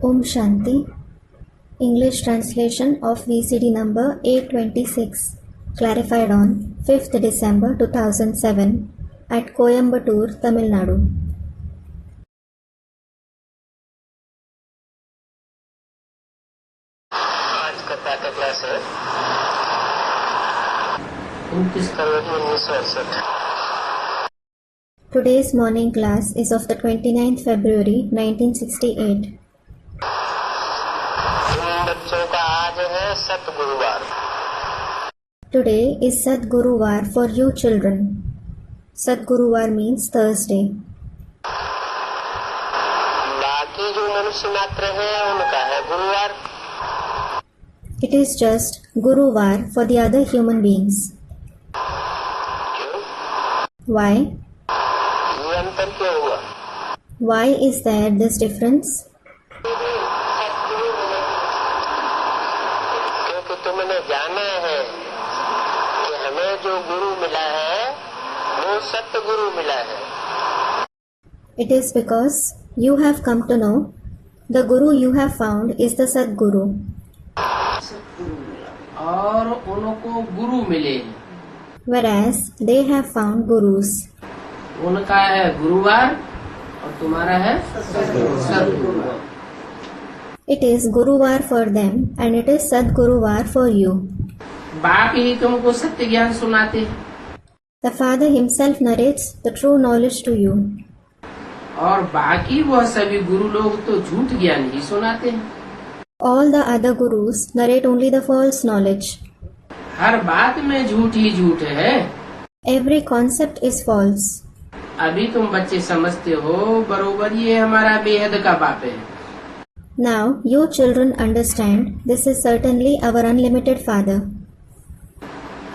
Om Shanti. English translation of VCD number 826, clarified on 5th December 2007 at Coimbatore, Tamil Nadu. आज कथा का class है 29 फरवरी 1968। Today's morning class is of the 29th February 1968. बच्चों का आज है सतगुरुवार। Today is Sadguruvar for you children. Sadguruvar means Thursday. बाकी जो मनुष्य मात्र है उनका है गुरुवार। It is just Guruvar for the other human beings. क्यों? Why? ये अंतर क्यों हुआ? Why is there this difference? क्योंकि तुमने जाना है कि हमें जो गुरु मिला है वो सतगुरु मिला है। It is because you have come to know the Guru you have found is the Sadguru. और उनको गुरु मिले, Whereas they have found Gurus. उनका है गुरुवार और तुम्हारा है सतगुरुवार। It is Guruvar for them and it is Sadguruvar for you. बाप ही तुमको सत्य ज्ञान सुनाते हैं The Father himself narrates the true knowledge to you. और बाकी वह सभी गुरु लोग तो झूठ ज्ञान ही सुनाते हैं। All the other Gurus narrate only the false knowledge. हर बात में झूठ ही झूठ है। Every concept is false. अभी तुम बच्चे समझते हो बरोबर ये हमारा बेहद का बाप है। Now you children understand this is certainly our unlimited Father.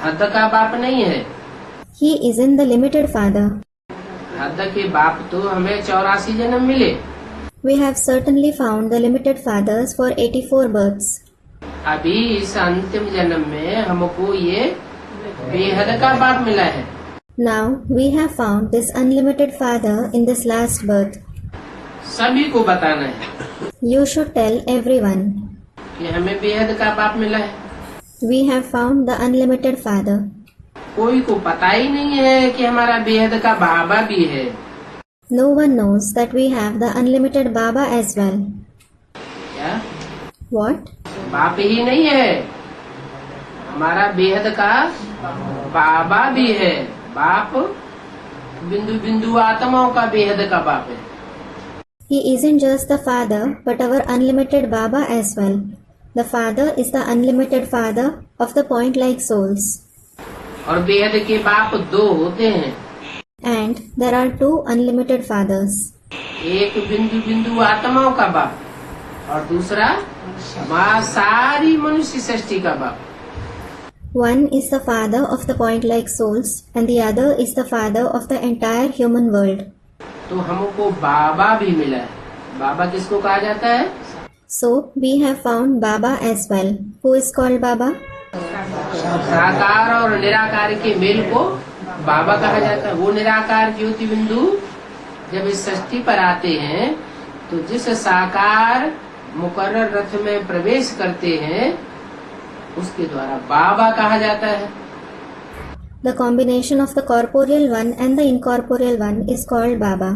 हद का बाप नहीं है। He isn't the limited Father. हद के बाप तो हमें 84 जन्म मिले। We have certainly found the limited fathers for 84 births. अभी इस अंतिम जन्म में हमको ये बेहद का बाप मिला है। Now we have found this unlimited Father in this last birth. सभी को बताना है You should tell everyone. कि हमें बेहद का बाप मिला है। We have found the unlimited Father. कोई को पता ही नहीं है कि हमारा बेहद का बाबा भी है। No one knows that we have the unlimited Baba as well. क्या What? बाप ही नहीं है, हमारा बेहद का बाबा भी है। बाप बिंदु बिंदु आत्माओं का बेहद का बाप है। He isn't just the Father but our unlimited Baba as well. The Father is the unlimited Father of the point-like souls. और बेहद के बाप दो होते हैं, And there are two unlimited fathers. एक बिंदु बिंदु आत्माओं का बाप और दूसरा माँ सारी मनुष्य सृष्टि का बाप। One is the Father of the point-like souls and the other is the Father of the entire human world. तो हमको बाबा भी मिला है। बाबा किसको कहा जाता है? So we have found Baba as well. Who is called Baba? साकार और निराकार के मेल को बाबा कहा जाता है। वो निराकार ज्योति बिंदु जब इस सृष्टि पर आते हैं तो जिस साकार मुकर्रर रथ में प्रवेश करते हैं उसके द्वारा बाबा कहा जाता है। The combination of the corporeal one and the incorporeal one is called Baba.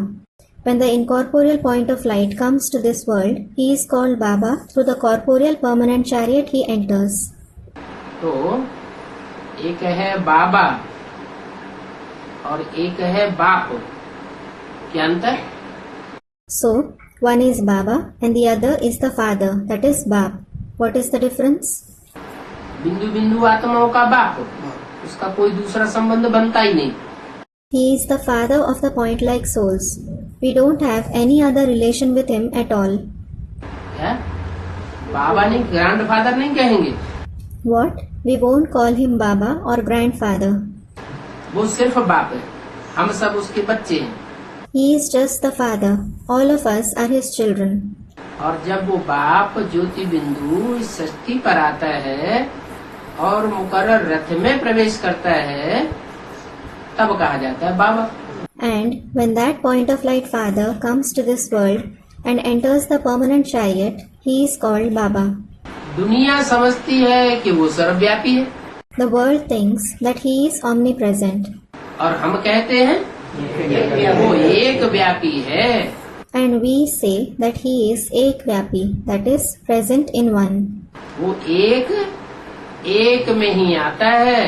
When the incorporeal point of light comes to this world, he is called Baba. Through the corporeal permanent chariot he enters. तो एक है बाबा और एक है बाप। क्या अंतर? So, one is Baba and the other is the Father, that is Bab. What is the difference? बिंदु बिंदु आत्माओं का बाप, उसका कोई दूसरा संबंध बनता ही नहीं। He is the Father of the point-like souls. We don't have any other relation with him at all. क्या? बाबा नहीं, ग्रैंडफादर नहीं कहेंगे। What? We won't call him Baba or grandfather. वो सिर्फ बाप है, हम सब उसके बच्चे हैं। He is just the Father. All of us are his children. और जब वो बाप ज्योति बिंदु इस सृष्टि पर आता है और मुकर्रर रथ में प्रवेश करता है तब कहा जाता है बाबा। And when that point of light Father comes to this world, and enters the permanent chariot, he is called Baba. दुनिया समझती है कि वो सर्वव्यापी है, The world thinks that he is omnipresent, और हम कहते हैं वो एक व्यापी है। and we say that he is Ekvyapi, that is present in one. वो एक में ही आता है,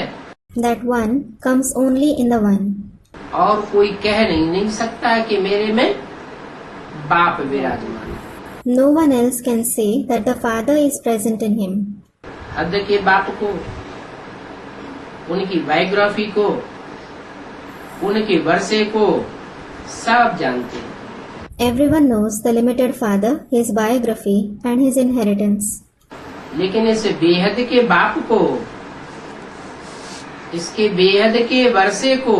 That one comes only in the one. और कोई कह नहीं सकता कि मेरे में बाप विराजमान है। No one else can say that the Father is present in him. हद के बाप को, उनकी बायोग्राफी को, उनके वर्षे को सब जानते हैं। Everyone knows the limited Father, his biography and his inheritance. लेकिन इस बेहद के बाप को, इसके बेहद के वर्षे को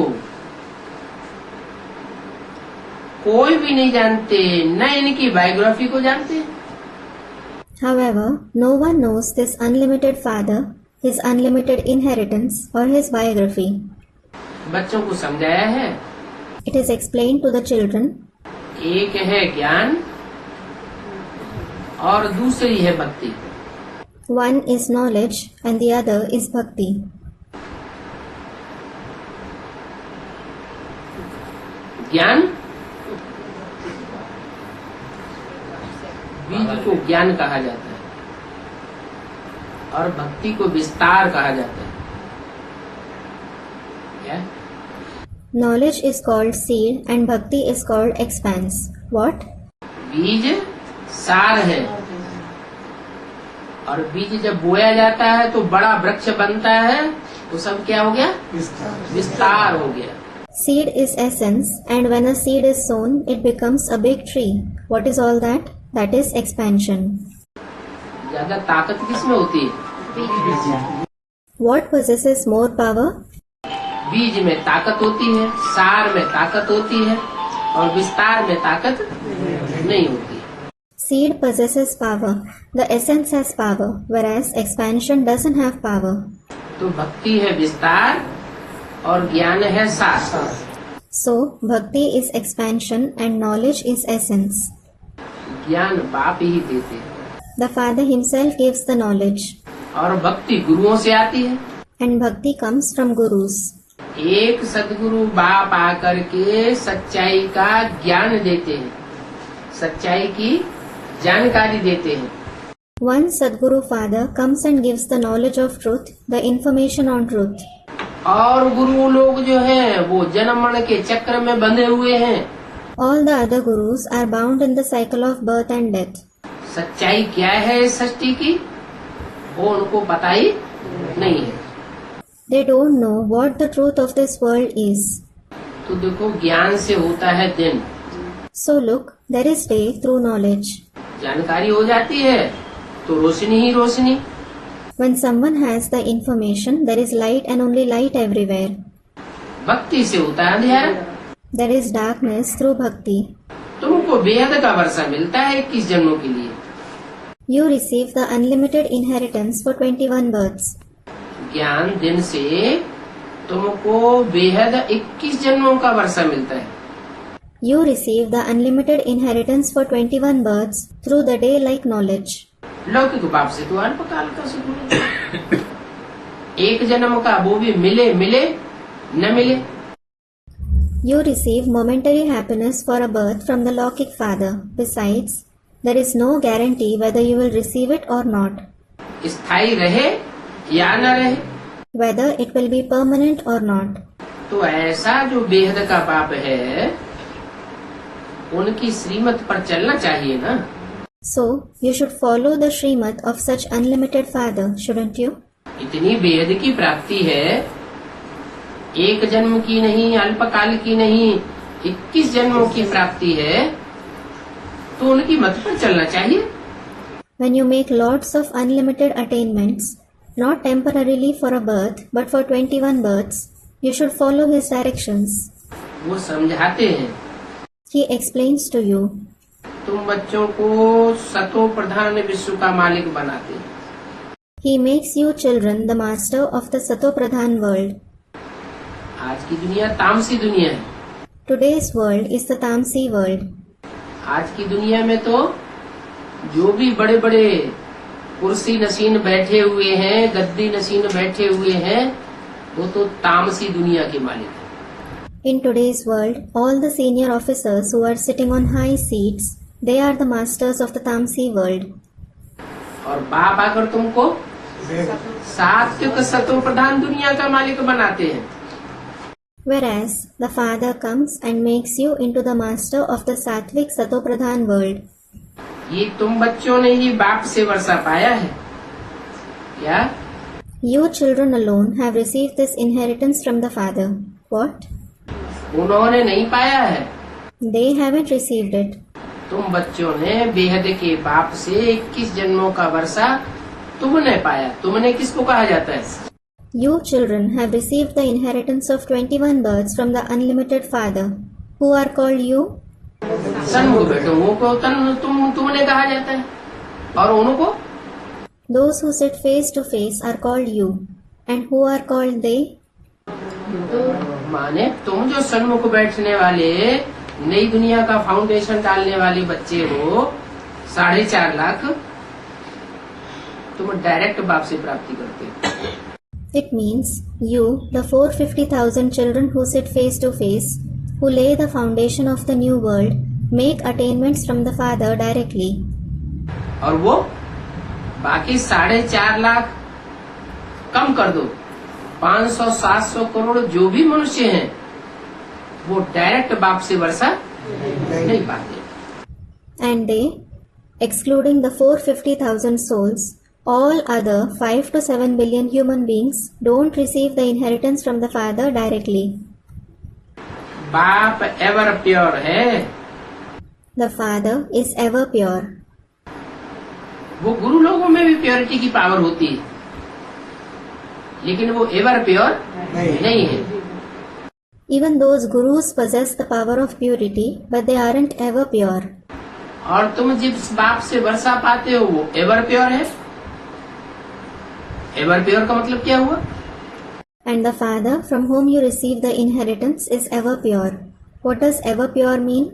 कोई भी नहीं जानते, न इनकी बायोग्राफी को जानते। However, no one knows this unlimited Father, his unlimited inheritance or his biography. बच्चों को समझाया है, It is explained to the children. एक है ज्ञान और दूसरी है भक्ति। One is knowledge and the other is bhakti. ज्ञान, बीज को ज्ञान कहा जाता है और भक्ति को विस्तार कहा जाता है। क्या? Knowledge is called seed and bhakti is called expanse. What? बीज सार है और बीज जब बोया जाता है तो बड़ा वृक्ष बनता है, तो सब क्या हो गया? विस्तार हो गया। Seed is essence and when a seed is sown, it becomes a big tree. What is all that? That is expansion. ज्यादा ताकत किसमें होती है? What possesses more power? बीज में ताकत होती है, सार में ताकत होती है और विस्तार में ताकत नहीं होती। Seed possesses power. The essence has power, whereas expansion doesn't have power. तो भक्ति है विस्तार और ज्ञान है सार। So, bhakti is expansion and knowledge is essence. ज्ञान बाप ही देते हैं The Father himself gives the knowledge और भक्ति गुरुओं से आती है। and bhakti comes from gurus. एक सदगुरु बाप आकर के सच्चाई का ज्ञान देते हैं, सच्चाई की जानकारी देते हैं। One Sadguru Father comes and gives the knowledge of truth, the information on truth. और गुरु लोग जो हैं वो जन्म मरण के चक्र में बंधे हुए हैं। All the other gurus are bound in the cycle of birth and death. सच्चाई क्या है इस सृष्टि की, वो उनको पता ही नहीं है। They don't know what the truth of this world is. तो देखो, ज्ञान से होता है दिन, So look, there is day through knowledge. जानकारी हो जाती है तो रोशनी ही रोशनी। When someone has the information, there is light and only light everywhere. भक्ति से होता है अंधेरा। There is darkness through bhakti. तुमको बेहद का वर्षा मिलता है 21 जन्मों के लिए। You receive the unlimited inheritance for 21 births. ज्ञान दिन से तुमको बेहद 21 जन्मों का वर्षा मिलता है। You receive the unlimited inheritance for 21 births through the day like knowledge. लौकिक बाप से तो अल्पकाल का सुख मिले, एक जन्म का, वो भी मिले न मिले। You receive momentary happiness for a birth from the Lokik Father. Besides, there is no guarantee whether you will receive it or not, स्थायी रहे या न रहे। whether it will be permanent or not. तो ऐसा जो बेहद का बाप है, उनकी श्रीमत पर चलना चाहिए ना। So, you should follow the Srimad of such unlimited Father, shouldn't you? इतनी बेहद की प्राप्ति है, एक जन्म की नहीं, अल्पकाल की नहीं, 21 जन्मों की प्राप्ति है, तो उनकी मत पर चलना चाहिए। When you make lots of unlimited attainments, not temporarily for a birth, but for 21 births, you should follow his directions. वो समझाते हैं, He explains to you. तुम बच्चों को सतो प्रधान विश्व का मालिक बनाते। He makes you children the master of the Sato Pradhan world. आज की दुनिया तामसी दुनिया है। Today's world is the Tamsi world. आज की दुनिया में तो जो भी बड़े बड़े कुर्सी नशीन बैठे हुए हैं, गद्दी नशीन बैठे हुए हैं, वो तो तामसी दुनिया के मालिक हैं। In today's world, all the senior officers who are sitting on high seats, they are the masters of the Tamsi world. और बाप आकर तुमको सात्विक सतो प्रधान दुनिया का मालिक बनाते हैं। Whereas, the Father comes and makes you into the master of the Sattvic Satopradhan world. ये तुम बच्चों ने ही बाप से वर्षा पाया है क्या? You children alone have received this inheritance from the Father. What? उन्होंने नहीं पाया है। They haven't received it. तुम बच्चों ने बेहद के बाप से 21 जन्मों का वर्षा तुमने पाया। तुमने किसको कहा जाता है? You children have received the inheritance of 21 births from the unlimited Father, who are called you. सन्मुख बेटों को तुमने कहा जाता है, और उनको Those who sit face to face are called you, and who are called they? माने तुम जो सन्मुख बैठने वाले नई दुनिया का फाउंडेशन डालने वाले बच्चे हो, 4.5 लाख, तुम डायरेक्ट बाप से प्राप्ति करते हो। It means you, the 450,000 children who sit face to face, who lay the foundation of the new world, make attainments from the Father directly. और वो बाकी 4.5 लाख कम कर दो, 500-700 करोड़ जो भी मनुष्य हैं, वो डायरेक्ट बाप से वर्षा नहीं पाते। And they, excluding the 450,000 souls, all other 5 to 7 billion human beings don't receive the inheritance from the Father directly. बाप एवर प्योर है। The Father is ever pure. वो गुरु लोगों में भी प्योरिटी की पावर होती है, लेकिन वो एवर प्योर नहीं है। Even those gurus possess the power of purity, but they aren't ever pure. और तुम जिस बाप से वर्षा पाते हो वो एवर प्योर है। एवर प्योर का मतलब क्या हुआ? And the Father from whom you receive the inheritance is ever pure. What does ever pure mean?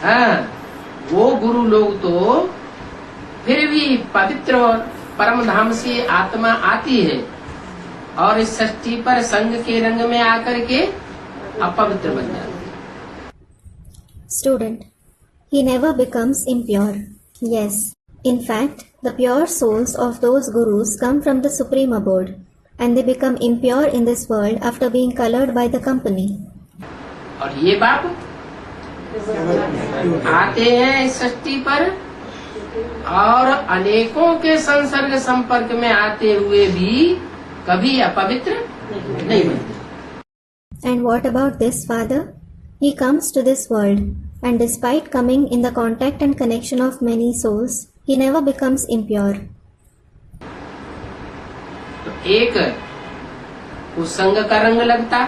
हाँ, वो गुरु लोग तो फिर भी पवित्र और परम धाम से आत्मा आती है और इस सृष्टि पर संग के रंग में आकर के अपवित्र बन जाती है। Student, he never becomes impure. Yes, in fact, the pure souls of those gurus come from the supreme abode, and they become impure in this world after being colored by the company. और ये बाप आते हैं इस सृष्टि पर और अनेकों के संसर्ग संपर्क में आते हुए भी कभी अपवित्र नहीं बनते। And what about this Father? He comes to this world, and despite coming in the contact and connection of many souls, he never becomes impure. तो एक को संग का रंग लगता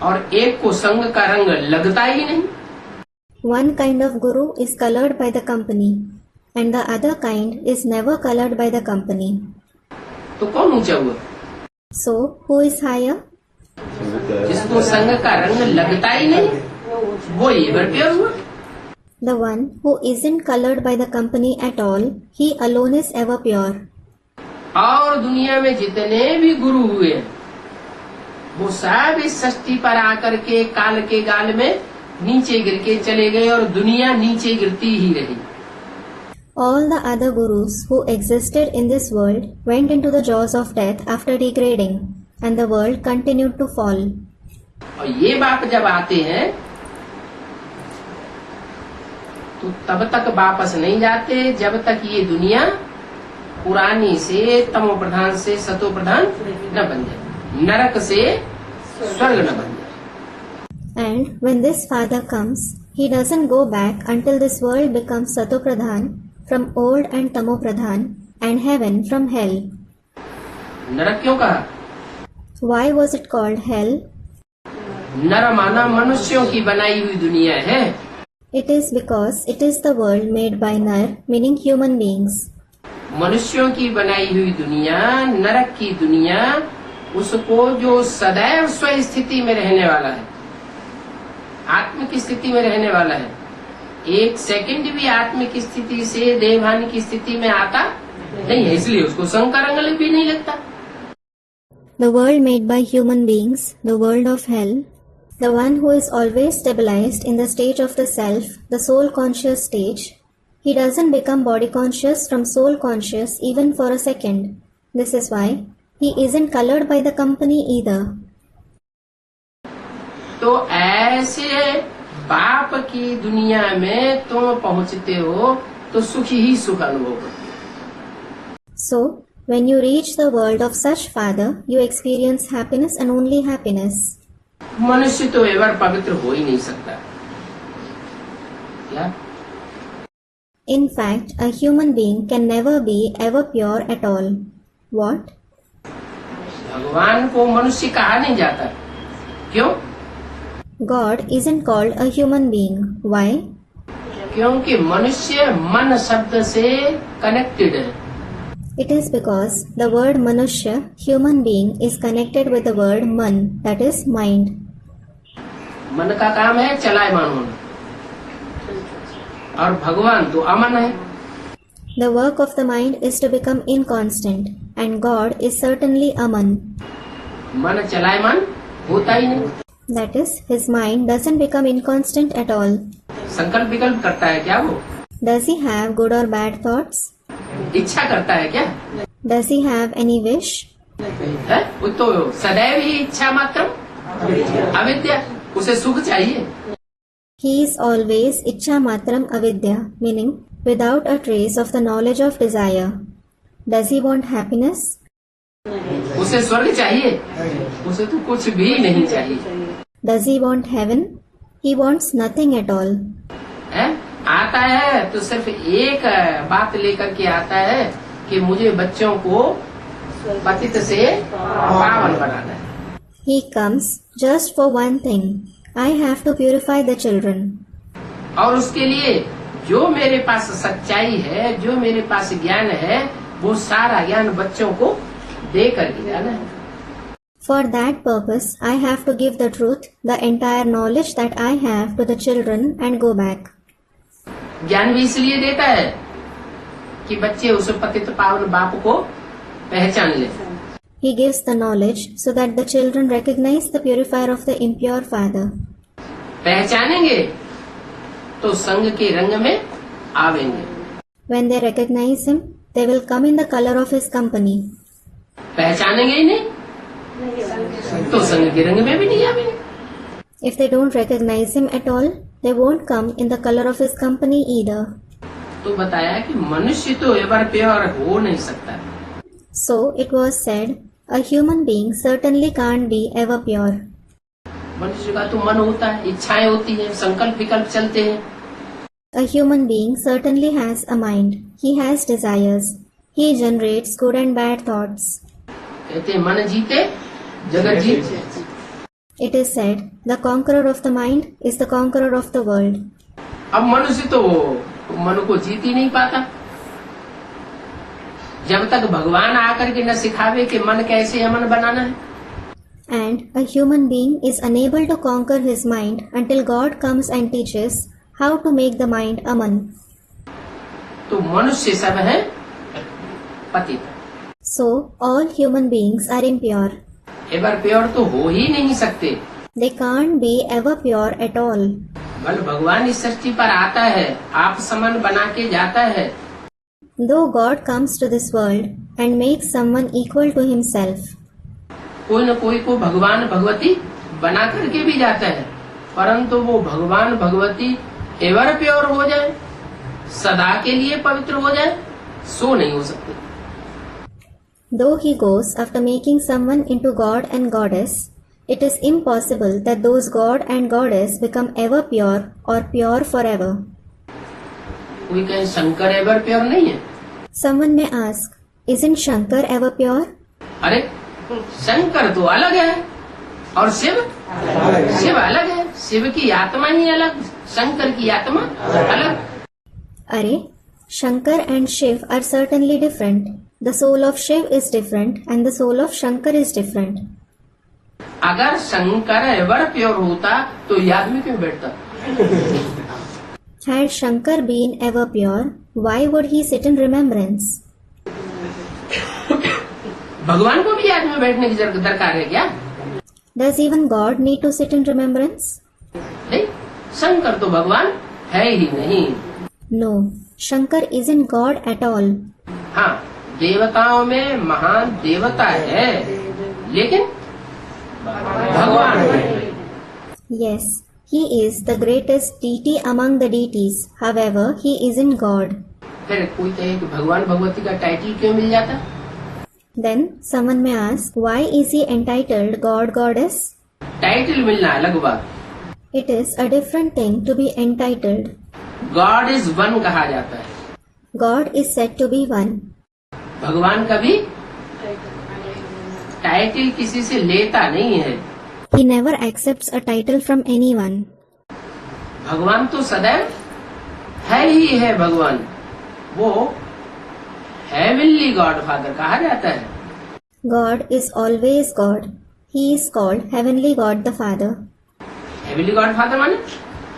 और एक को संग का रंग लगता ही नहीं। One kind of guru is colored by the company, and the other kind is never colored by the company. तो कौन ऊंचा हुआ? So, who is higher? जिसको संग का रंग लगता ही नहीं, वो एवर प्योर हुआ। The one who isn't colored by the company at all, he alone is ever pure. और दुनिया में जितने भी गुरु हुए वो सब इस सृष्टि पर आकर के काल के गाल में नीचे गिर के चले गए और दुनिया नीचे गिरती ही रही। All the other gurus who existed in this world went into the jaws of death after degrading, and the world continued to fall. और ये बाप जब आते हैं तो तब तक वापस नहीं जाते जब तक ये दुनिया पुरानी से तमो प्रधान से सतो प्रधान न बन जाए, नरक से स्वर्ग न बन जाए। And when this Father comes, he doesn't go back until this world becomes Sato Pradhan from old and Tamo Pradhan, and heaven from hell. नरक क्यों कहा? Why was it called hell? नर माना मनुष्यों की बनाई हुई दुनिया है। It is because it is the world made by Nar, meaning human beings. मनुष्यों की बनाई हुई दुनिया, नरक की दुनिया उसको जो सदैव स्व स्थिति में रहने वाला है, आत्म की स्थिति में रहने वाला है, एक सेकंड भी आत्म की स्थिति से देवहानि की स्थिति में आता नहीं है, इसलिए उसको संग का रंग भी नहीं लगता। The world made by human beings, the world of hell, the one who is always stabilized in the stage of the self, the soul conscious stage, he doesn't become body conscious from soul conscious even for a second. This is why he isn't colored by the company either. तो ऐसे बाप की दुनिया में तुम पहुंचते हो तो सुख ही सुख अनुभव करते हो। So, when you reach the world of such Father, you experience happiness and only happiness. मनुष्य तो एवर पवित्र हो ही नहीं सकता। क्या? In fact, a human being can never be ever pure at all. What? भगवान को मनुष्य कहा नहीं जाता। क्यों? God isn't called a human being. Why? क्योंकि मनुष्य मन शब्द से कनेक्टेड है। It is because the word Manushya, human being, is connected with the word Man, that is mind. मन का काम है चलायमान होना, और भगवान तो अमन है। The work of the mind is to become inconstant, and God is certainly Aman. मन चलायमान होता ही नहीं। That is, his mind doesn't become inconstant at all. संकल्प विकल्प करता है क्या वो? Does he have good or bad thoughts? इच्छा करता है क्या? Does he have any wish? है? वो तो सदैव ही इच्छा मात्र अविद्या, उसे सुख चाहिए। He is always Ichcha Matram Avidya, meaning without a trace of the knowledge of desire. Does he want happiness? उसे स्वर्ग चाहिए, उसे तो कुछ भी नहीं चाहिए। Does he want heaven? He wants nothing at all. है? आता है तो सिर्फ एक बात लेकर के आता है कि मुझे बच्चों को पतित से पावन बनाना है। He comes just for one thing. I have to purify the children. और उसके लिए जो मेरे पास सच्चाई है, जो मेरे पास ज्ञान है, वो सारा ज्ञान बच्चों को दे करके जाना है। For that purpose, I have to give the truth, the entire knowledge that I have to the children and go back. ज्ञान भी इसलिए देता है कि बच्चे उस पतित पावन बाप को पहचान ले। He gives the knowledge so that the children recognize the purifier of the impure father. पहचानेंगे तो संग के रंग में आवेंगे। When they recognize him, they will come in the color of his company. पहचानेंगे ही नहीं तो संग के रंग में भी नहीं आवेंगे। If they don't recognize him at all, they won't come in the color of his company either. तो बताया कि मनुष्य तो एवर प्योर हो नहीं सकता। So it was said, a human being certainly can't be ever pure. मनुष्य का तो मन होता है, इच्छाएं होती है, संकल्प विकल्प चलते हैं। A human being certainly has a mind. He has desires. He generates good and bad thoughts. कहते हैं मन जीते जगत जीत। It is said, the conqueror of the mind is the conqueror of the world. अब मनुष्य तो मन को जीत ही नहीं पाता जब तक भगवान आकर के न सिखावे कि मन कैसे अमन बनाना है। And a human being is unable to conquer his mind until God comes and teaches how to make the mind aman. तो मनुष्य सब है पतित। So all human beings are impure. Ever pure तो हो ही नहीं सकते। They can't be ever pure at all. बल भगवान इस सृष्टि पर आता है, आप समान बना के जाता है। Though God comes to this world and makes someone equal to himself, कोई न कोई को भगवान भगवती बना करके भी जाता है, परंतु वो भगवान भगवती एवर प्योर हो जाए, सदा के लिए पवित्र हो जाए, सो नहीं हो सकते। though he goes after making someone into God and Goddess, it is impossible that those God and Goddess become ever pure or pure forever. कोई कहे शंकर एवर प्योर नहीं है। Someone may ask, isn't Shankar ever pure? अरे शंकर तो अलग है और शिव अलग है। शिव की आत्मा ही अलग, शंकर की आत्मा अलग। Arey, Shankar and Shiv are certainly different. The soul of Shiv is different and the soul of Shankar is different. अगर शंकर एवर प्योर होता तो ये आदमी क्यों बैठता? Had Shankar been ever pure, why would he sit in remembrance? भगवान को भी आदमी बैठने की दरकार है क्या? Does even God need to sit in remembrance? नहीं, शंकर तो भगवान है ही नहीं। No, Shankar isn't God at all. हाँ, देवताओं में महान देवता है, लेकिन भगवान है। Yes, he is the greatest deity among the deities. However, he isn't God. फिर कोई कहे कि भगवान भगवती का टाइटल क्यों मिल जाता? Then someone may ask, why is he entitled God Goddess? Title मिलना अलग बात। It is a different thing to be entitled. God is one कहा जाता है। God is said to be one. भगवान कभी टाइटल किसी से लेता नहीं है। He never accepts a title from anyone. भगवान तो सदैव है ही है। भगवान वो हेवनली गॉड फादर कहा जाता है। God is always God. He is called Heavenly God the Father. Heavenly God father माने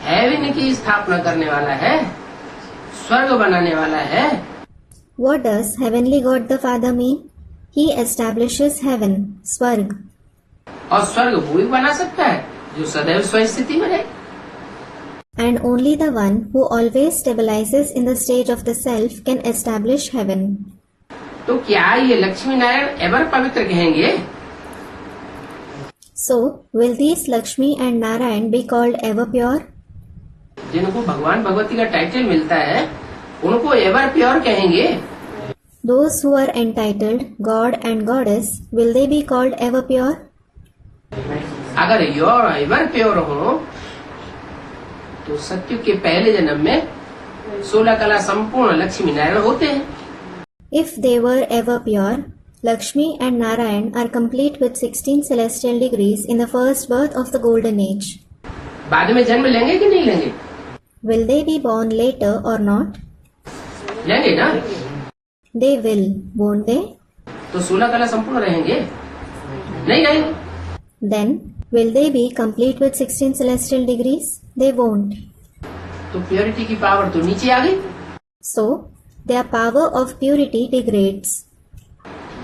हेवन की स्थापना करने वाला है, स्वर्ग बनाने वाला है। What does Heavenly God the Father mean? He establishes heaven, Swarg. और स्वर्ग वो ही बना सकता है जो सदैव स्वस्थिति में रहे। And only the one who always stabilizes in the stage of the self can establish heaven. तो क्या ये लक्ष्मी नारायण एवर पवित्र कहेंगे? So, will these Lakshmi and Narayan be called ever pure? जिनको भगवान भगवती का टाइटल मिलता है उनको एवर प्योर कहेंगे। Those who are entitled God and Goddess, will they be called ever pure? अगर योर एवर प्योर हो तो सत्युग के पहले जन्म में 16 कला संपूर्ण लक्ष्मी नारायण होते हैं। If they were ever pure, Lakshmi and Narayan are complete with 16 celestial degrees in the first birth of the golden age. बाद में जन्म लेंगे कि नहीं लेंगे? Will they be born later or not? लेंगे ना? They will, won't they? तो 16 कला संपूर्ण रहेंगे? नहीं रहेंगे। Then, will they be complete with 16 celestial degrees? They won't. तो प्योरिटी की पावर तो नीचे आ गई। So, their power of purity degrades.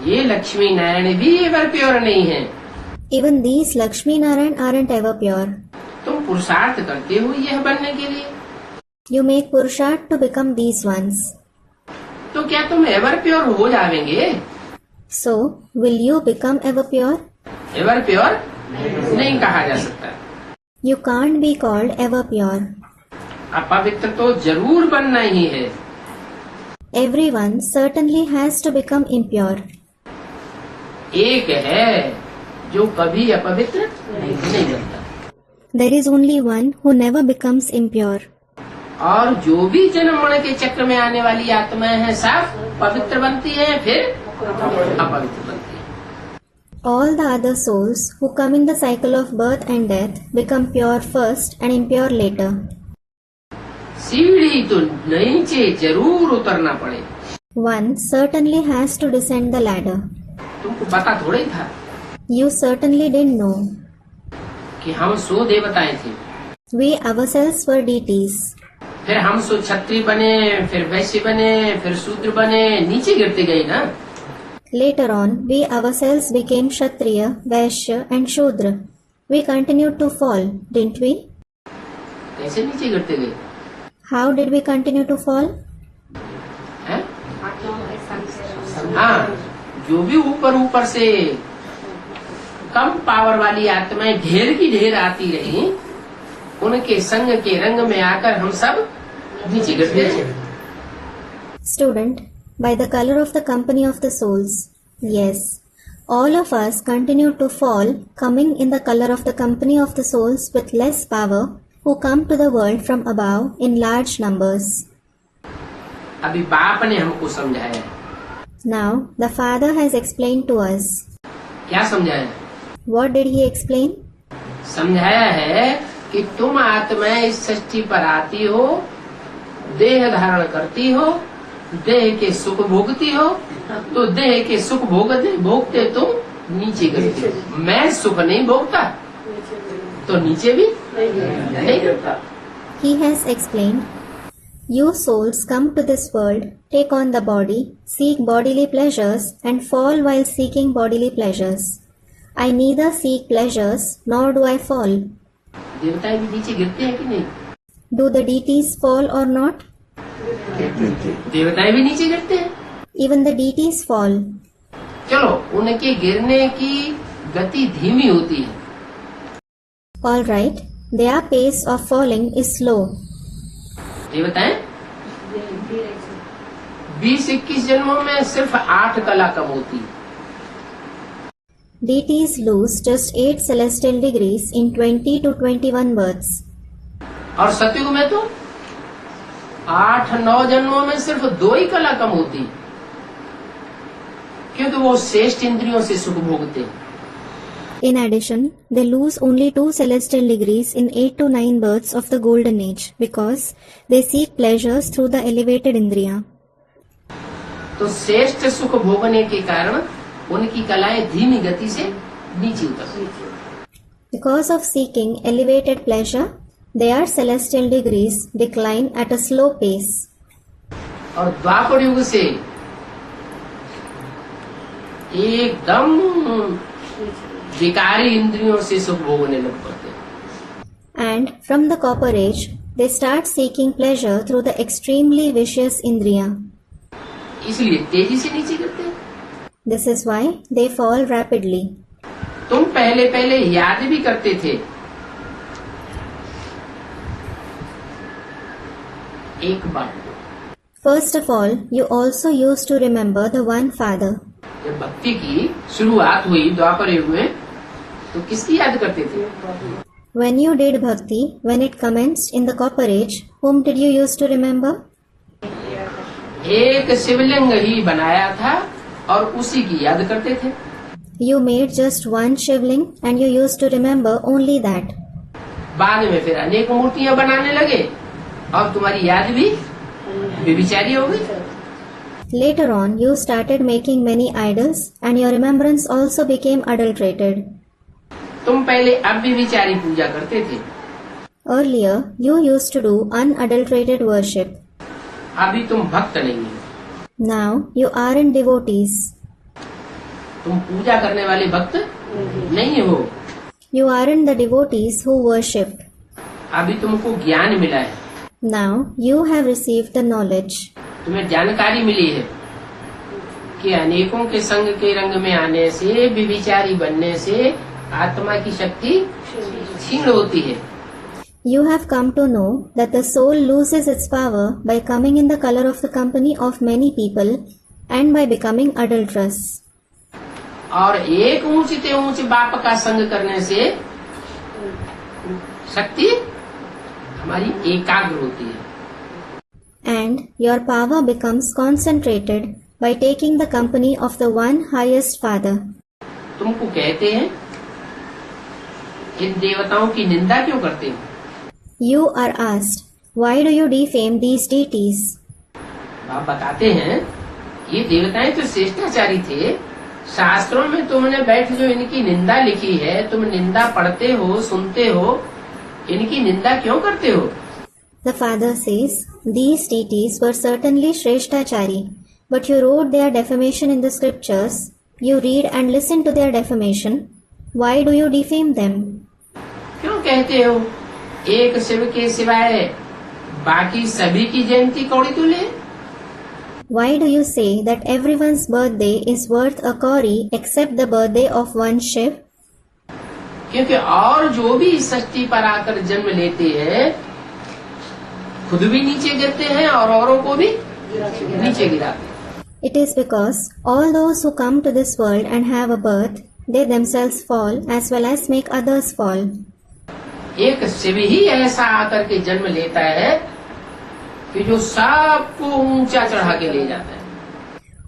ये लक्ष्मी नारायण भी एवर प्योर नहीं है। Even these Lakshmi Narayan aren't ever pure. तुम पुरुषार्थ करते हो यह बनने के लिए, You make Purusharth to become these ones. तो क्या तुम एवर प्योर हो जाएंगे? So, will you become ever pure? Ever pure नहीं कहा जा सकता। You can't be called ever pure. अपवित्र तो जरूर बनना ही है। Everyone certainly has to become impure. एक है जो कभी अपवित्र नहीं बनता, There is only one who never becomes impure. और जो भी जन्म मरण के चक्र में आने वाली आत्माएं हैं सब पवित्र बनती हैं, फिर अपवित्र बनती हैं। All the other souls who come in the cycle of birth and death become pure first and impure later. सीढ़ी तो नीचे जरूर उतरना पड़े। One certainly has to descend the ladder. तुमको पता थोड़ा ही था You certainly didn't know. कि हम 100 देवताएं थे, We ourselves were deities. फिर हम 100 क्षत्रिय बने, फिर वैश्य बने, फिर शूद्र बने, नीचे गिरते गए ना। Later on, we ourselves became Kshatriya, Vaishya and Shudra. We continued to fall, didn't we? कैसे नीचे गिरते गए? How did we continue to fall? हैं? हाँ, जो भी ऊपर ऊपर से कम पावर वाली आत्माएं ढेर की ढेर आती रही, उनके संग के रंग में आकर हम सब नीचे गिरते थे। Student, by the color of the company of the souls. Yes, all of us continue to fall, coming in the color of the company of the souls with less power, who come to the world from above in large numbers. अभी बाप ने हमको समझाया। Now, the Father has explained to us. क्या समझाया? What did he explain? समझाया है कि तुम आत्माएं इस सृष्टि पर आती हो, देह धारण करती हो, देह के सुख भोगती हो, तो देह के सुख भोगते तुम नीचे गिरते हो। मैं सुख नहीं भोगता तो नीचे भी नहीं गिरता। He has explained, you souls come to this world, take on the body, seek bodily pleasures, and fall while seeking bodily pleasures. I neither seek pleasures nor do I fall. देवताएं भी नीचे गिरते हैं कि नहीं? Do the deities fall or not? देवताएं भी नीचे गिरते हैं। Even the deities fall. चलो, उनके गिरने की गति धीमी होती है। All right, their pace of falling is slow. देवताएं 20-21 जन्मों में सिर्फ 8 कला कम होती है। Deities lose just 8 celestial degrees in 20 to 21 births. और सतयुग में तो 8-9 जन्मों में सिर्फ 2 ही कला कम होती है, क्योंकि वो श्रेष्ठ इंद्रियों से सुख भोगते हैं। In addition, they lose only 2 celestial degrees in 8 to 9 births of the golden age because they seek pleasures through the elevated indriya. तो श्रेष्ठ सुख भोगने के कारण उनकी कलाएं धीमी गति से नीचे उतरती हैं। Because of seeking elevated pleasure, their celestial degrees decline at a slow pace. और द्वापर युग से एकदम विकारी इंद्रियों से सुख भोगने लग पड़ते हैं। And from the copper age, they start seeking pleasure through the extremely vicious indriya. इसलिए तेजी से नीचे गिरते हैं। This is why they fall rapidly. तुम पहले याद भी करते थे। एक बार First of all, you also used to remember the one Father. जब भक्ति की शुरुआत हुई द्वापर युग में, तो किसकी याद करते थे? When you did bhakti, when it commenced in the copper age, whom did you used to remember? एक शिवलिंग ही बनाया था और उसी की याद करते थे। You made just one shivling and you used to remember only that. बाद में फिर अनेक मूर्तियां बनाने लगे और तुम्हारी याद भी व्यभिचारी हो गई। Later on, you started making many idols and your remembrance also became adulterated. तुम पहले अव्यभिचारी पूजा करते थे, Earlier, you used to do unadulterated worship. अभी तुम भक्त नहीं हो। Now, you aren't devotees. तुम पूजा करने वाले भक्त नहीं हो। You aren't the devotees who worship. अभी तुमको ज्ञान मिला है। Now, you have received the knowledge. तुम्हें जानकारी मिली है कि अनेकों के संग के रंग में आने से, व्यभिचारी बनने से आत्मा की शक्ति क्षीण होती है। You have come to know that the soul loses its power by coming in the color of the company of many people and by becoming adulterous. और एक ऊंचते ऊंच बाप का संग करने से शक्ति हमारी एकाग्र होती है। And your power becomes concentrated by taking the company of the one highest Father. तुमको कहते हैं इन देवताओं की निंदा क्यों करते हो? You are asked, why do you defame these deities? आप बताते हैं ये देवताएं तो श्रेष्ठाचारी थे, शास्त्रों में तुमने बैठ जो इनकी निंदा लिखी है, तुम निंदा पढ़ते हो, सुनते हो, इनकी निंदा क्यों करते हो? The Father says, these deities were certainly Shrestachari, but you wrote their defamation in the scriptures, you read and listen to their defamation. Why do you defame them? क्यों कहते हो एक शिव के सिवाय बाकी सभी की जयंती कौड़ी तुले? Why do you say that everyone's birthday is worth a kauri except the birthday of one Shiv? क्योंकि और जो भी षष्ठी पर आकर जन्म लेते हैं खुद भी नीचे गिरते हैं और औरों को भी नीचे गिराते हैं। It is because all those who come to this world and have a birth, they themselves fall as well as make others fall. एक शिव ही ऐसा आकर के जन्म लेता है कि जो सबको ऊंचा चढ़ा के ले जाता है।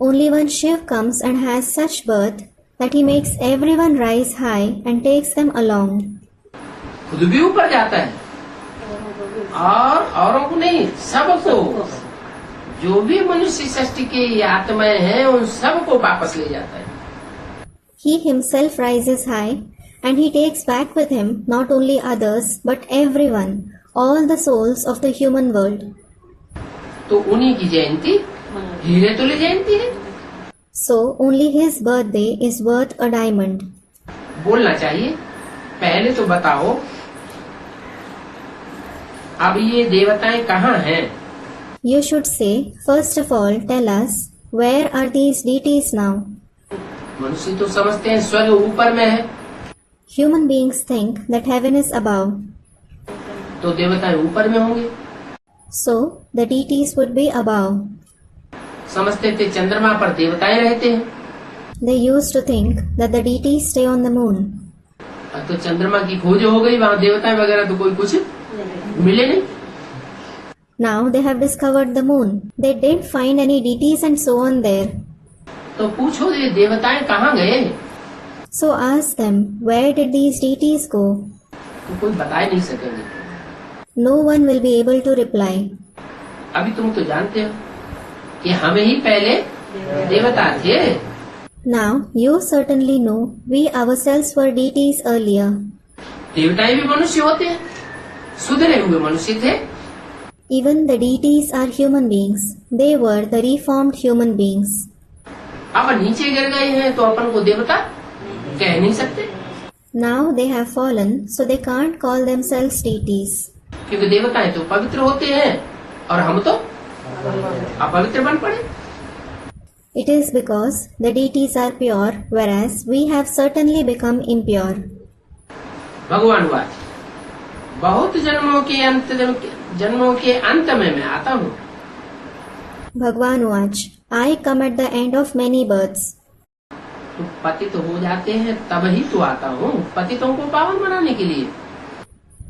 Only one Shiv comes and has such birth that he makes everyone rise high and takes them along. खुद भी ऊपर जाता है और औरों को नहीं, सबको जो भी मनुष्य सृष्टि की आत्माएं हैं उन सबको वापस ले जाता है। He himself rises high and he takes back with him not only others but everyone, all the souls of the human world. तो उन्हीं की जयंती हीरे तुल्य जयंती है। So only his birthday is worth a diamond. बोलना चाहिए। पहले तो बताओ अब ये देवताएं कहाँ हैं? You should say, first of all, tell us, where are these deities now? मनुष्य तो समझते हैं स्वर्ग ऊपर में है, Human beings think that heaven is above, तो देवताएं ऊपर में होंगे। so the deities would be above. समझते थे चंद्रमा पर देवताएं रहते हैं, They used to think that the deities stay on the moon. अब तो चंद्रमा की खोज हो गई, वहाँ देवताएं वगैरह तो कोई कुछ मिले नहीं। Now they have discovered the moon. They didn't find any deities and so on there. तो पूछो ये देवताएं कहाँ गए? So ask them, where did these deities go? तो कोई बता ही नहीं सकेंगे। No one will be able to reply. अभी तुम तो जानते हो कि हम ही पहले देवता थे। Now you certainly know we ourselves were deities earlier. देवताएं भी मनुष्य होते हैं, सुधरे हुए मनुष्य थे। Even the deities are human beings. They were the reformed human beings. अब नीचे गिर गए हैं तो अपन को देवता कह नहीं सकते, Now they have fallen, so they can't call themselves deities. क्योंकि देवताएं तो पवित्र होते हैं और हम तो अपवित्र बन पड़े। It is because the deities are pure, whereas we have certainly become impure. भगवान वाच, बहुत जन्मों के अंत में मैं आता हूँ। Bhagwan Vach, I come at the end of many births. तो पतित हो जाते हैं तब ही तो आता हूँ, पतितों को पावन बनाने के लिए।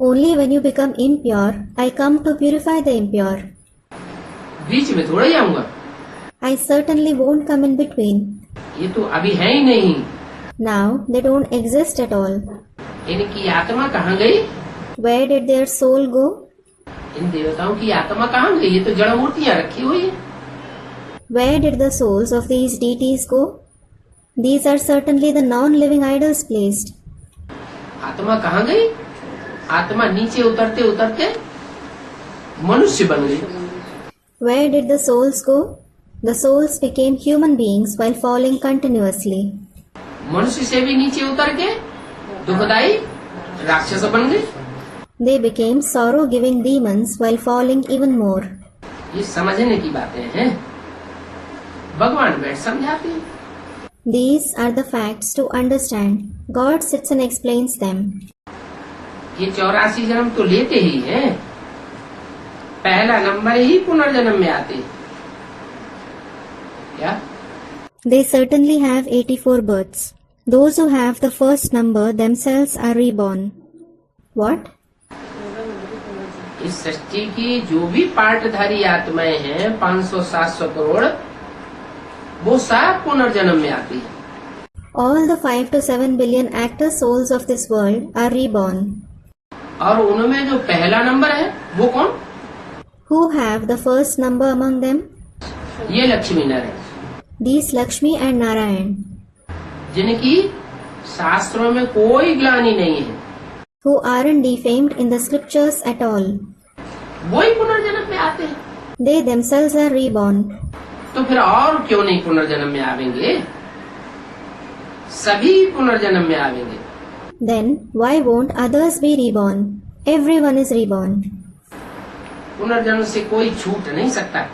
Only when you become impure, I come to purify the impure. बीच में थोड़ा ही आऊंगा, I certainly won't come in between. ये तो अभी है ही नहीं। Now they don't exist at all. इनकी आत्मा कहाँ गई? Where did their soul go? इन देवताओं की आत्मा कहाँ गई? ये तो जड़ मूर्तियाँ रखी हुई है। Where did the souls of these deities go? These are certainly the non-living idols placed. आत्मा कहाँ गई? आत्मा नीचे उतरते उतरते मनुष्य बन गई। Where did the souls go? The souls became human beings while falling continuously. मनुष्य से भी नीचे उतर के दुखदाई राक्षस बन गई। They became sorrow-giving demons while falling even more. ये समझने की बातें हैं, भगवान बैठ समझाते हैं। These are the facts to understand. God sits and explains them. ये 84 जन्म तो लेते ही हैं, पहला नंबर ही पुनर्जन्म में आते हैं। क्या? They certainly have 84 births. Those who have the first number themselves are reborn. What? इस सृष्टि की जो भी पार्टधारी आत्माएं हैं 500-700 करोड़, वो सब पुनर्जन्म में आती है। All the 5 to 7 billion actor souls of this world are reborn. और उनमें जो पहला नंबर है वो कौन? Who have the first number among them? ये Lakshmi Narayan, These Lakshmi and Narayan, जिनकी शास्त्रों में कोई ग्लानि नहीं है, who aren't defamed in the scriptures at all. वही पुनर्जन्म में आते हैं। They themselves are reborn. तो फिर और क्यों नहीं पुनर्जन्म में आवेंगे? सभी पुनर्जन्म में आवेंगे। Then why won't others be reborn? Everyone is reborn. पुनर्जन्म से कोई छूट नहीं सकता।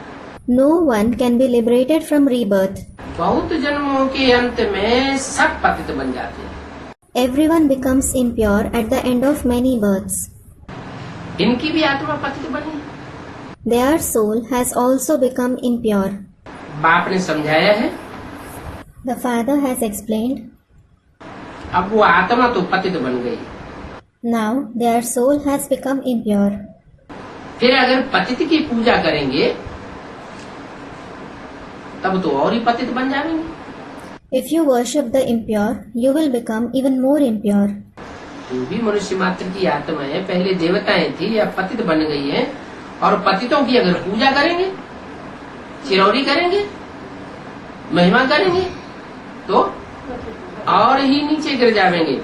No one can be liberated from rebirth. बहुत जन्मों के अंत में सब पतित बन जाते हैं। Everyone becomes impure at the end of many births. इनकी भी आत्मा पतित बनी। Their soul has also become impure. बाप ने समझाया है, The Father has explained. अब वो आत्मा तो पतित बन गई, Now their soul has become impure. फिर अगर पतित की पूजा करेंगे तब तो और ही पतित बन जाएंगे। If you worship the impure, you will become even more impure. जो भी मनुष्य मात्र की आत्मा है, पहले देवताएं थी या पतित बन गई है, और पतितों की अगर पूजा करेंगे चिरौरी करेंगे, महिमा करेंगे तो और ही नीचे गिर जाएंगे।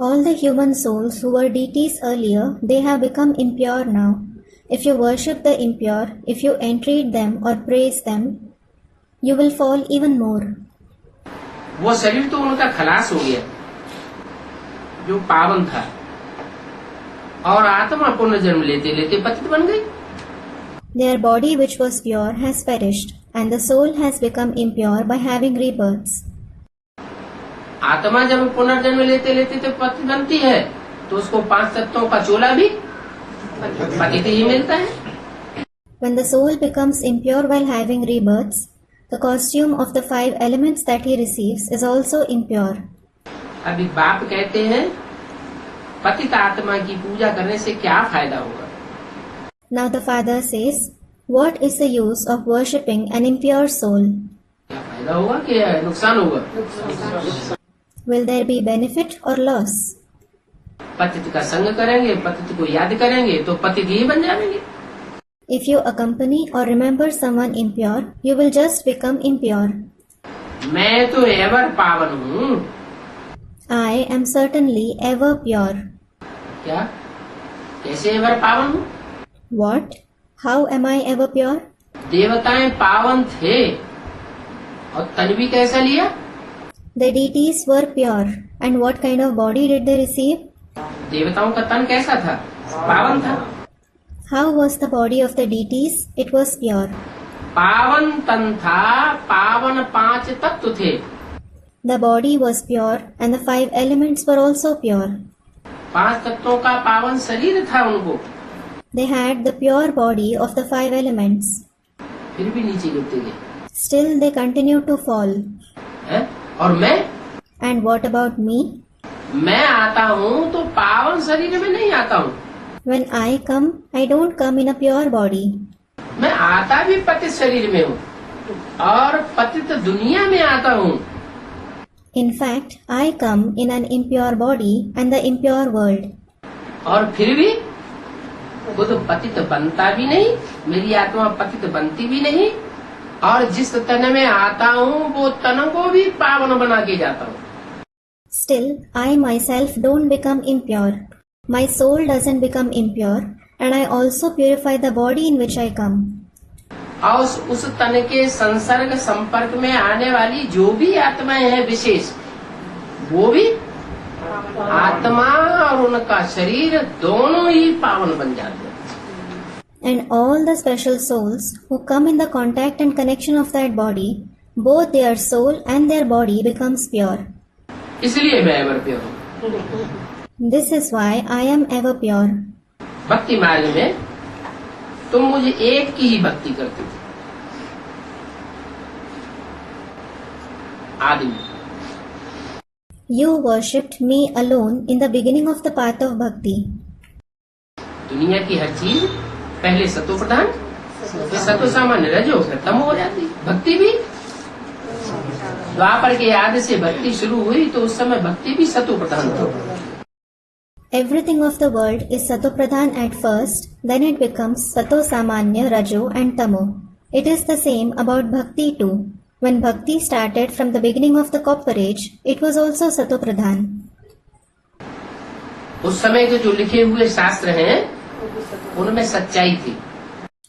All the human souls who were deities earlier, they have become impure now. If you worship the impure, if you entreat them or praise them, you will fall even more. वो शरीर तो उनका खलास हो गया जो पावन था, और आत्मा पुनर्जन्म लेते लेते पतित बन गई। Their body which was pure has perished, and the soul has become impure by having rebirths. आत्मा जब पुनर्जन्म लेते लेते तो पतित बनती है, तो उसको 5 तत्वों का चोला भी पतित ही मिलता है। When the soul becomes impure while having rebirths, the costume of the 5 elements that he receives is also impure. अभी बाप कहते हैं पतित आत्मा की पूजा करने से क्या फायदा होगा? Now the father says, what is the use of worshipping an impure soul? क्या फायदा होगा कि नुकसान होगा? Will there be benefit or loss? पतित का संग करेंगे, पतित को याद करेंगे तो पतित ही बन जाएंगे। If you accompany or remember someone impure, you will just become impure. मैं तो एवर पावन हूँ। I am certainly ever pure. क्या? कैसे एवर पावन हूँ? What? How am I ever pure? देवताएं पावन थे और तन भी कैसा लिया? The deities were pure, and what kind of body did they receive? देवताओं का तन कैसा था? पावन था। How was the body of the deities? It was pure. पावन तन था, पावन 5 तत्व थे। The body was pure, and the 5 elements were also pure. 5 तत्वों का पावन शरीर था उनको। They had the pure body of the 5 elements. फिर भी नीचे गिरते गए। Still they continued to fall. हैं? और मैं? And what about me? मैं आता हूँ तो पावन शरीर में नहीं आता हूँ। When I come, I don't come in a pure body. मैं आता भी पतित शरीर में हूँ और पतित दुनिया में आता हूँ। In fact, I come in an impure body and the impure world. और फिर भी खुद पतित बनता भी नहीं, मेरी आत्मा पतित बनती भी नहीं, और जिस तन में आता हूँ वो तन को भी पावन बना के जाता हूँ। Still, I myself don't become impure. My soul doesn't become impure, and I also purify the body in which I come. और उस तन के संसर्ग संपर्क में आने वाली जो भी आत्माएं हैं विशेष, वो भी आत्मा और उनका शरीर दोनों ही पावन बन जाते हैं। And all the special souls who come in the contact and connection of that body, both their soul and their body becomes pure. इसलिए मैं एवर प्योर हूँ। This is why I am ever pure. भक्ति मार्ग में तुम मुझे एक की ही भक्ति करते थे, आदि में। You worshipped me alone in the beginning of the path of bhakti. दुनिया की हर चीज पहले सतो प्रधान, फिर सतो सामान्य, रजो, फिर तमो हो जाती। भक्ति भी द्वापर के आदि से भक्ति शुरू हुई तो उस समय भक्ति भी सतो प्रधान था। Everything of the world is Sato Pradhan at first, then it becomes Sato Samanya, Rajo and Tamo. It is the same about Bhakti too. When Bhakti started from the beginning of the copper age, it was also Sato Pradhan. उस समय के जो लिखे हुए शास्त्र हैं उनमें सच्चाई थी।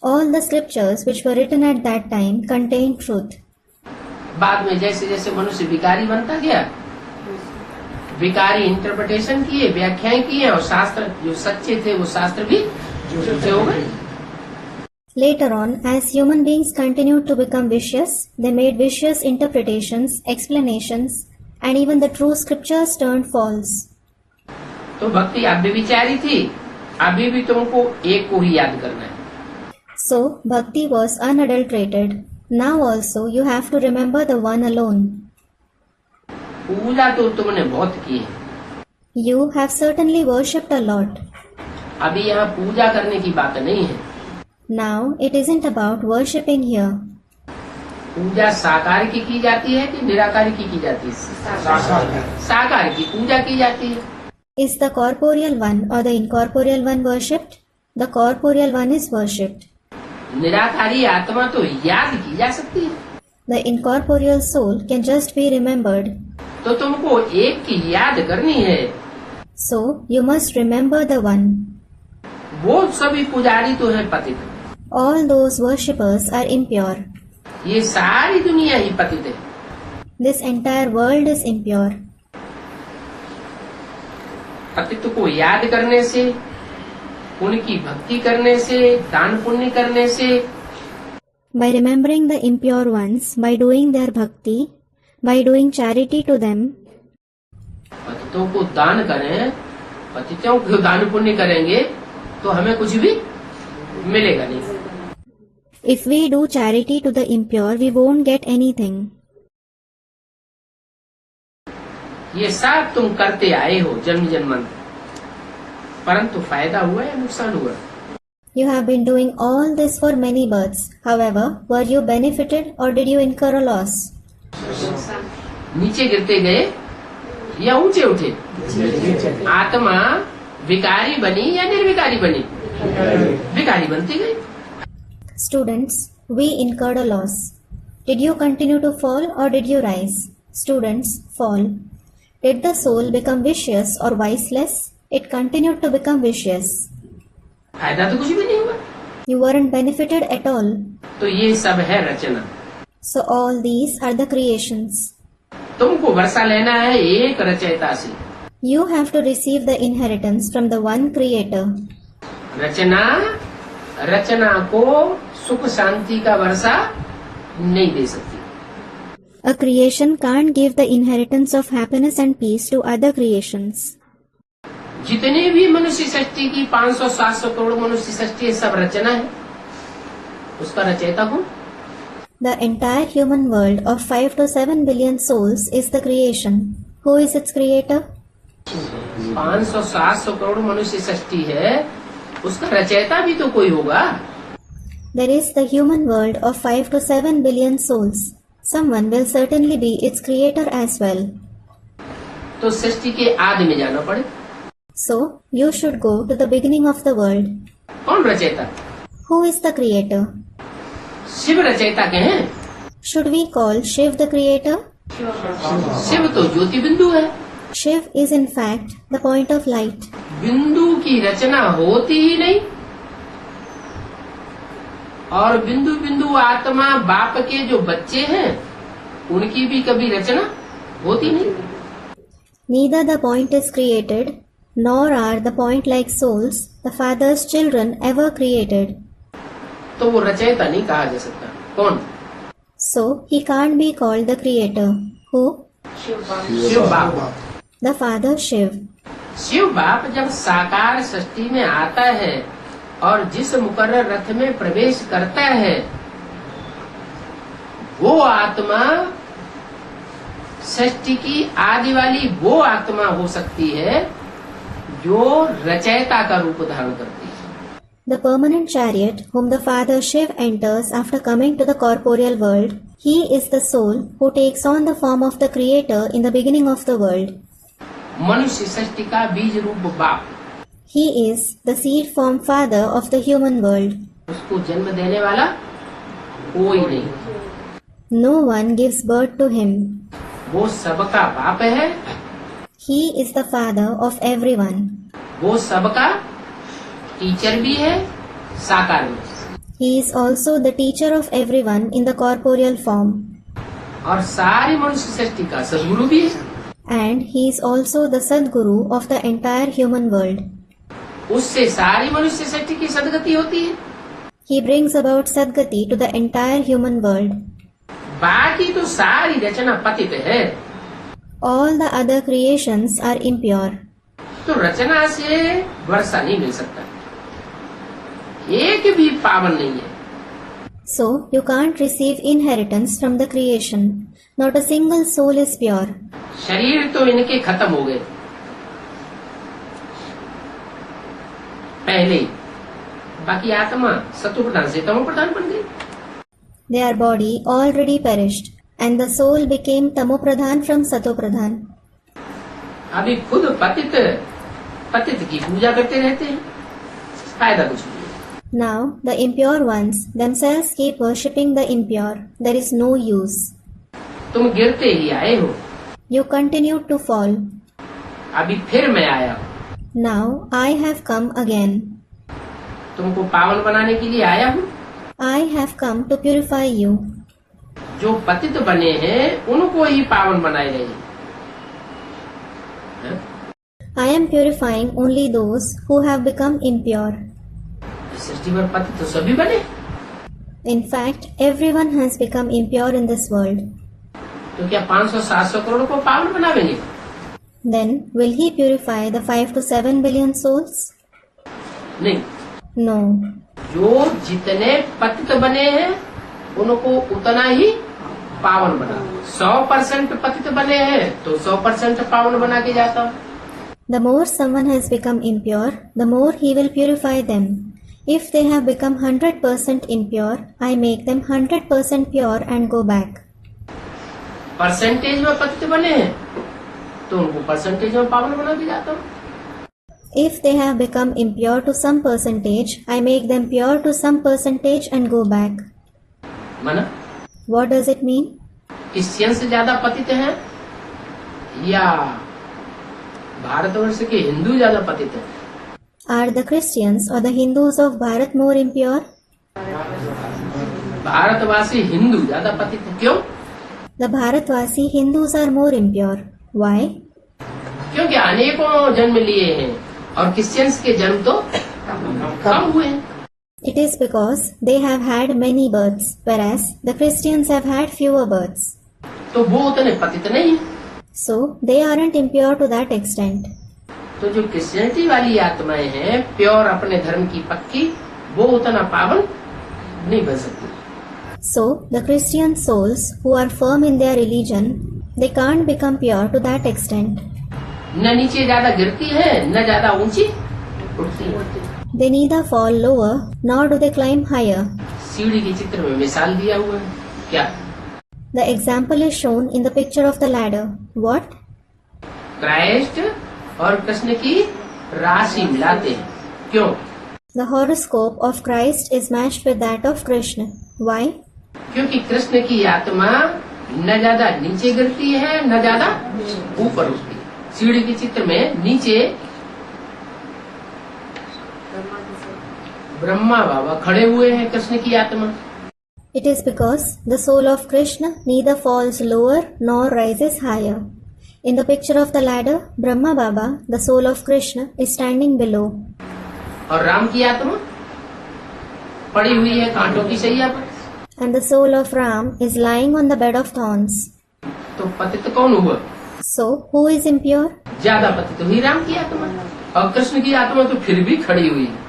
All the scriptures which were written at that time contained truth. बाद में जैसे जैसे मनुष्य विकारी बनता गया, विकारी इंटरप्रिटेशन किए, व्याख्याएं किए, और शास्त्र जो सच्चे थे वो शास्त्र भी झूठे हो गए। Later on, as human beings continued to become vicious, they made vicious interpretations, explanations, and even the true scriptures turned false. तो भक्ति अव्यभिचारी थी, अभी भी तुमको एक को ही याद करना है। So, bhakti was unadulterated. Now also you have to remember the one alone. पूजा तो तुमने बहुत की है। You have certainly worshipped a lot. अभी यहाँ पूजा करने की बात नहीं है। Now it isn't about worshipping here. पूजा साकार की जाती है कि निराकार की जाती है? साकार की पूजा की जाती है। Is the corporeal one or the incorporeal one worshipped? The corporeal one is worshipped. निराकारी आत्मा तो याद की जा सकती है, The incorporeal soul can just be remembered. तो तुमको एक की याद करनी है। So you must remember the one. वो सभी पुजारी तो है पतित, All those worshippers are impure. ये सारी दुनिया ही पतित है। This entire world is impure. पतित को याद करने से, उनकी भक्ति करने से, दान पुण्य करने से, By remembering the impure ones, by doing their bhakti, by doing charity to them, पतितों को दान करें, पतितों को दान पुण्य करेंगे तो हमें कुछ भी मिलेगा नहीं। if we do charity to the impure, we won't get anything. ये सब तुम करते आए हो जन्म जन्मांतर, परंतु फायदा हुआ या नुकसान हुआ? You have been doing all this for many births. However, were you benefited or did you incur a loss? नीचे गिरते गए या ऊंचे उठे? आत्मा विकारी बनी या निर्विकारी बनी? विकारी बनती गई। Students, we incurred a loss. Did you continue to fall or did you rise? Students, fall. Did the soul become vicious or viceless? It continued to become vicious. फायदा तो कुछ भी नहीं हुआ। You weren't benefited at all. तो ये सब है रचना। So all these are the creations. तुमको वर्षा लेना है एक रचयिता से। You have to receive the inheritance from the one creator. रचना को सुख शांति का वर्षा नहीं दे सकती। A creation can't give the inheritance of happiness and peace to other creations. जितने भी मनुष्य सृष्टि की 500-700 करोड़ मनुष्य सृष्टि है, सब रचना है। उसका रचयिता कौन? The entire human world of 5 to 7 billion souls is the creation. Who is its creator? 500-700 crore मनुष्य सृष्टि है, उसका रचयिता भी तो कोई होगा। There is the human world of 5 to 7 billion souls. Someone will certainly be its creator as well. तो सृष्टि के आदि में जाना पड़े। So, you should go to the beginning of the world. कौन रचयिता? Who is the creator? Shiv रचयिता कहें? Should we call Shiv the creator? Shiv तो ज्योति बिंदु है। Shiv is in fact the point of light. बिंदु की रचना होती ही नहीं, और बिंदु बिंदु आत्मा बाप के जो बच्चे हैं उनकी भी कभी रचना होती नहीं। Neither the point is created, nor are the point-like souls, the Father's children, ever created. तो वो रचयिता नहीं कहा जा सकता। कौन? So, he can't be called the creator. Who? Shiv बाप। The Father Shiv. शिव बाप जब साकार सृष्टि में आता है और जिस मुकर्रर रथ में प्रवेश करता है, वो आत्मा सृष्टि की आदि वाली वो आत्मा हो सकती है जो रचयिता का रूप धारण करती है। The permanent chariot whom the Father Shiv enters after coming to the corporeal world, he is the soul who takes on the form of the creator in the beginning of the world. मनुष्य सृष्टि का बीज रूप बाप, He is the seed form father of the human world. उसको जन्म देने वाला कोई नहीं, No one gives birth to him. वो सबका बाप है, He is the father of everyone. वो सबका टीचर भी है साकार में, He is also the teacher of everyone in the corporeal form. और सारी मनुष्य सृष्टि का सद्गुरु भी है। And he is also the Sadguru of the entire human world. उससे सारी मनुष्य सृष्टि की सदगति होती है। He brings about Sadgati to the entire human world. बाकी तो सारी रचना पतित है। All the other creations are impure. तो रचना से वर्षा नहीं मिल सकता, एक भी पावन नहीं है। So you can't receive inheritance from the creation. Not a single soul is pure. शरीर तो इनके खत्म हो गए पहले ही, बाकी आत्मा सत्व प्रधान से तमो प्रधान बन गई। Their body already perished, and the soul became Tamopradhan from Satopradhan. अभी खुद पतित की पूजा करते रहते हैं, फायदा कुछ नहीं। Now the impure ones themselves keep worshipping the impure. There is no use. तुम गिरते ही आए हो, You continue to fall. अभी फिर मैं आया हूँ, Now I have come again. तुमको पावन बनाने के लिए आया हूँ। I have come to purify you. जो पतित बने हैं उनको ही पावन बनाए रहे। I am purifying only those who have become impure. सृष्टि पर पतित तो सभी बने, In fact, everyone has become impure in this world. तो क्या 500-700 करोड़ को पावन बनावेंगे? Then will he purify the 5 to 7 billion souls? नहीं, No. जो जितने पतित बने हैं उनको उतना ही पावन बना। 100% पतित बने हैं तो 100% पावन बना के जाता हूँ। The more someone has become impure, the more he will purify them. If they have become 100% impure, I make them 100% pure and go back. Percentage में पतित बने हैं तो उनको परसेंटेज में पावन बना के जाता हूँ। If they have become impure to some percentage, I make them pure to some percentage and go back. माना What does it mean? Christian से ज्यादा पतित हैं या भारतवर्ष के हिंदू ज्यादा पतित हैं? Are the Christians or the Hindus of Bharat more impure? भारतवासी हिंदू ज्यादा पतित हैं। क्यों? The Bharatvasi Hindus are more impure. Why? क्योंकि अनेकों जन्म लिए हैं और क्रिश्चियंस के जन्म तो कम हुए हैं। It is because they have had many births, whereas the Christians have had fewer births. तो वो उतने पतित नहीं है। So they aren't impure to that extent. तो जो क्रिश्चियनिटी वाली आत्माएं हैं प्योर अपने धर्म की पक्की, वो उतना पावन नहीं बन सकती। So the Christian souls who are firm in their religion, they can't become pure to that extent. न नीचे ज्यादा गिरती है न ज्यादा ऊंची उठती है। They neither fall lower nor do they climb higher. सीढ़ी के चित्र में मिसाल दिया हुआ है क्या? The example is shown in the picture of the ladder. What? Christ और कृष्ण की राशि मिलाते हैं। क्यों? The horoscope of Christ is matched with that of Krishna. Why? क्योंकि कृष्ण की आत्मा न ज्यादा नीचे गिरती है न ज्यादा ऊपर उठती है। सीढ़ी के चित्र में नीचे ब्रह्मा बाबा खड़े हुए हैं, कृष्ण की आत्मा। It is because the soul of Krishna neither falls lower nor rises higher. In the picture of the ladder, Brahma Baba, the soul of Krishna, is standing below. और राम की आत्मा पड़ी हुई है कांटों की शैया पर। And the soul of Ram is lying on the bed of thorns. तो पतित कौन हुआ? So, who is impure? ज्यादा पतित हुई राम की आत्मा, और कृष्ण की आत्मा तो फिर भी खड़ी हुई है।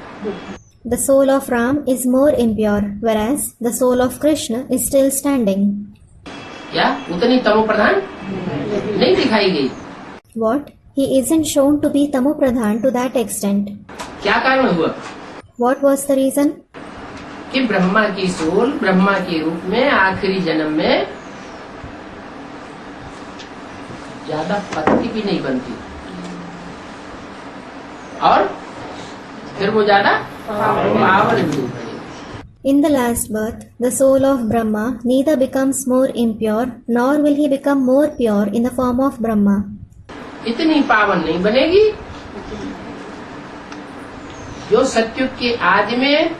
The soul of Ram is more impure, whereas the soul of Krishna is still standing. क्या उतनी तमो प्रधान नहीं दिखाई गई? What? He isn't shown to be Tamo Pradhan to that extent. क्या कारण हुआ? What was the reason? कि ब्रह्मा की सोल ब्रह्मा के रूप में आखिरी जन्म में ज्यादा पति भी नहीं बनती और फिर वो ज्यादा पावन भी नहीं बनेगी। In the last birth, the soul of Brahma neither becomes more impure nor will he become more pure in the form of Brahma. इतनी पावन नहीं बनेगी जो सत्युग के आदि में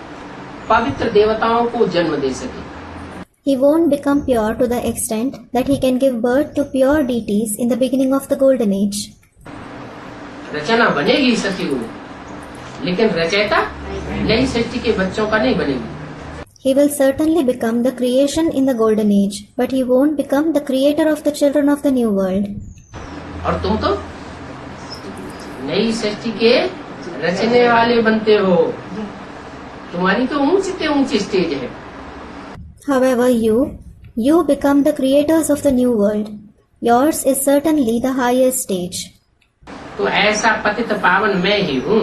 पवित्र देवताओं को जन्म दे सके। He won't become pure to the extent that he can give birth to pure deities in the beginning of the golden age. रचना बनेगी सत्युग में, लेकिन रचयिता नई सृष्टि के बच्चों का नहीं बनेगी। He will certainly become the creation in the golden age, but he won't become the creator of the children of the new world. और तुम तो नई सृष्टि के रचने वाले बनते हो, तुम्हारी तो ऊंची ऊंची स्टेज है। However, you become the creators of the new world. Yours is certainly the highest stage. तो ऐसा पतित पावन मैं ही हूँ।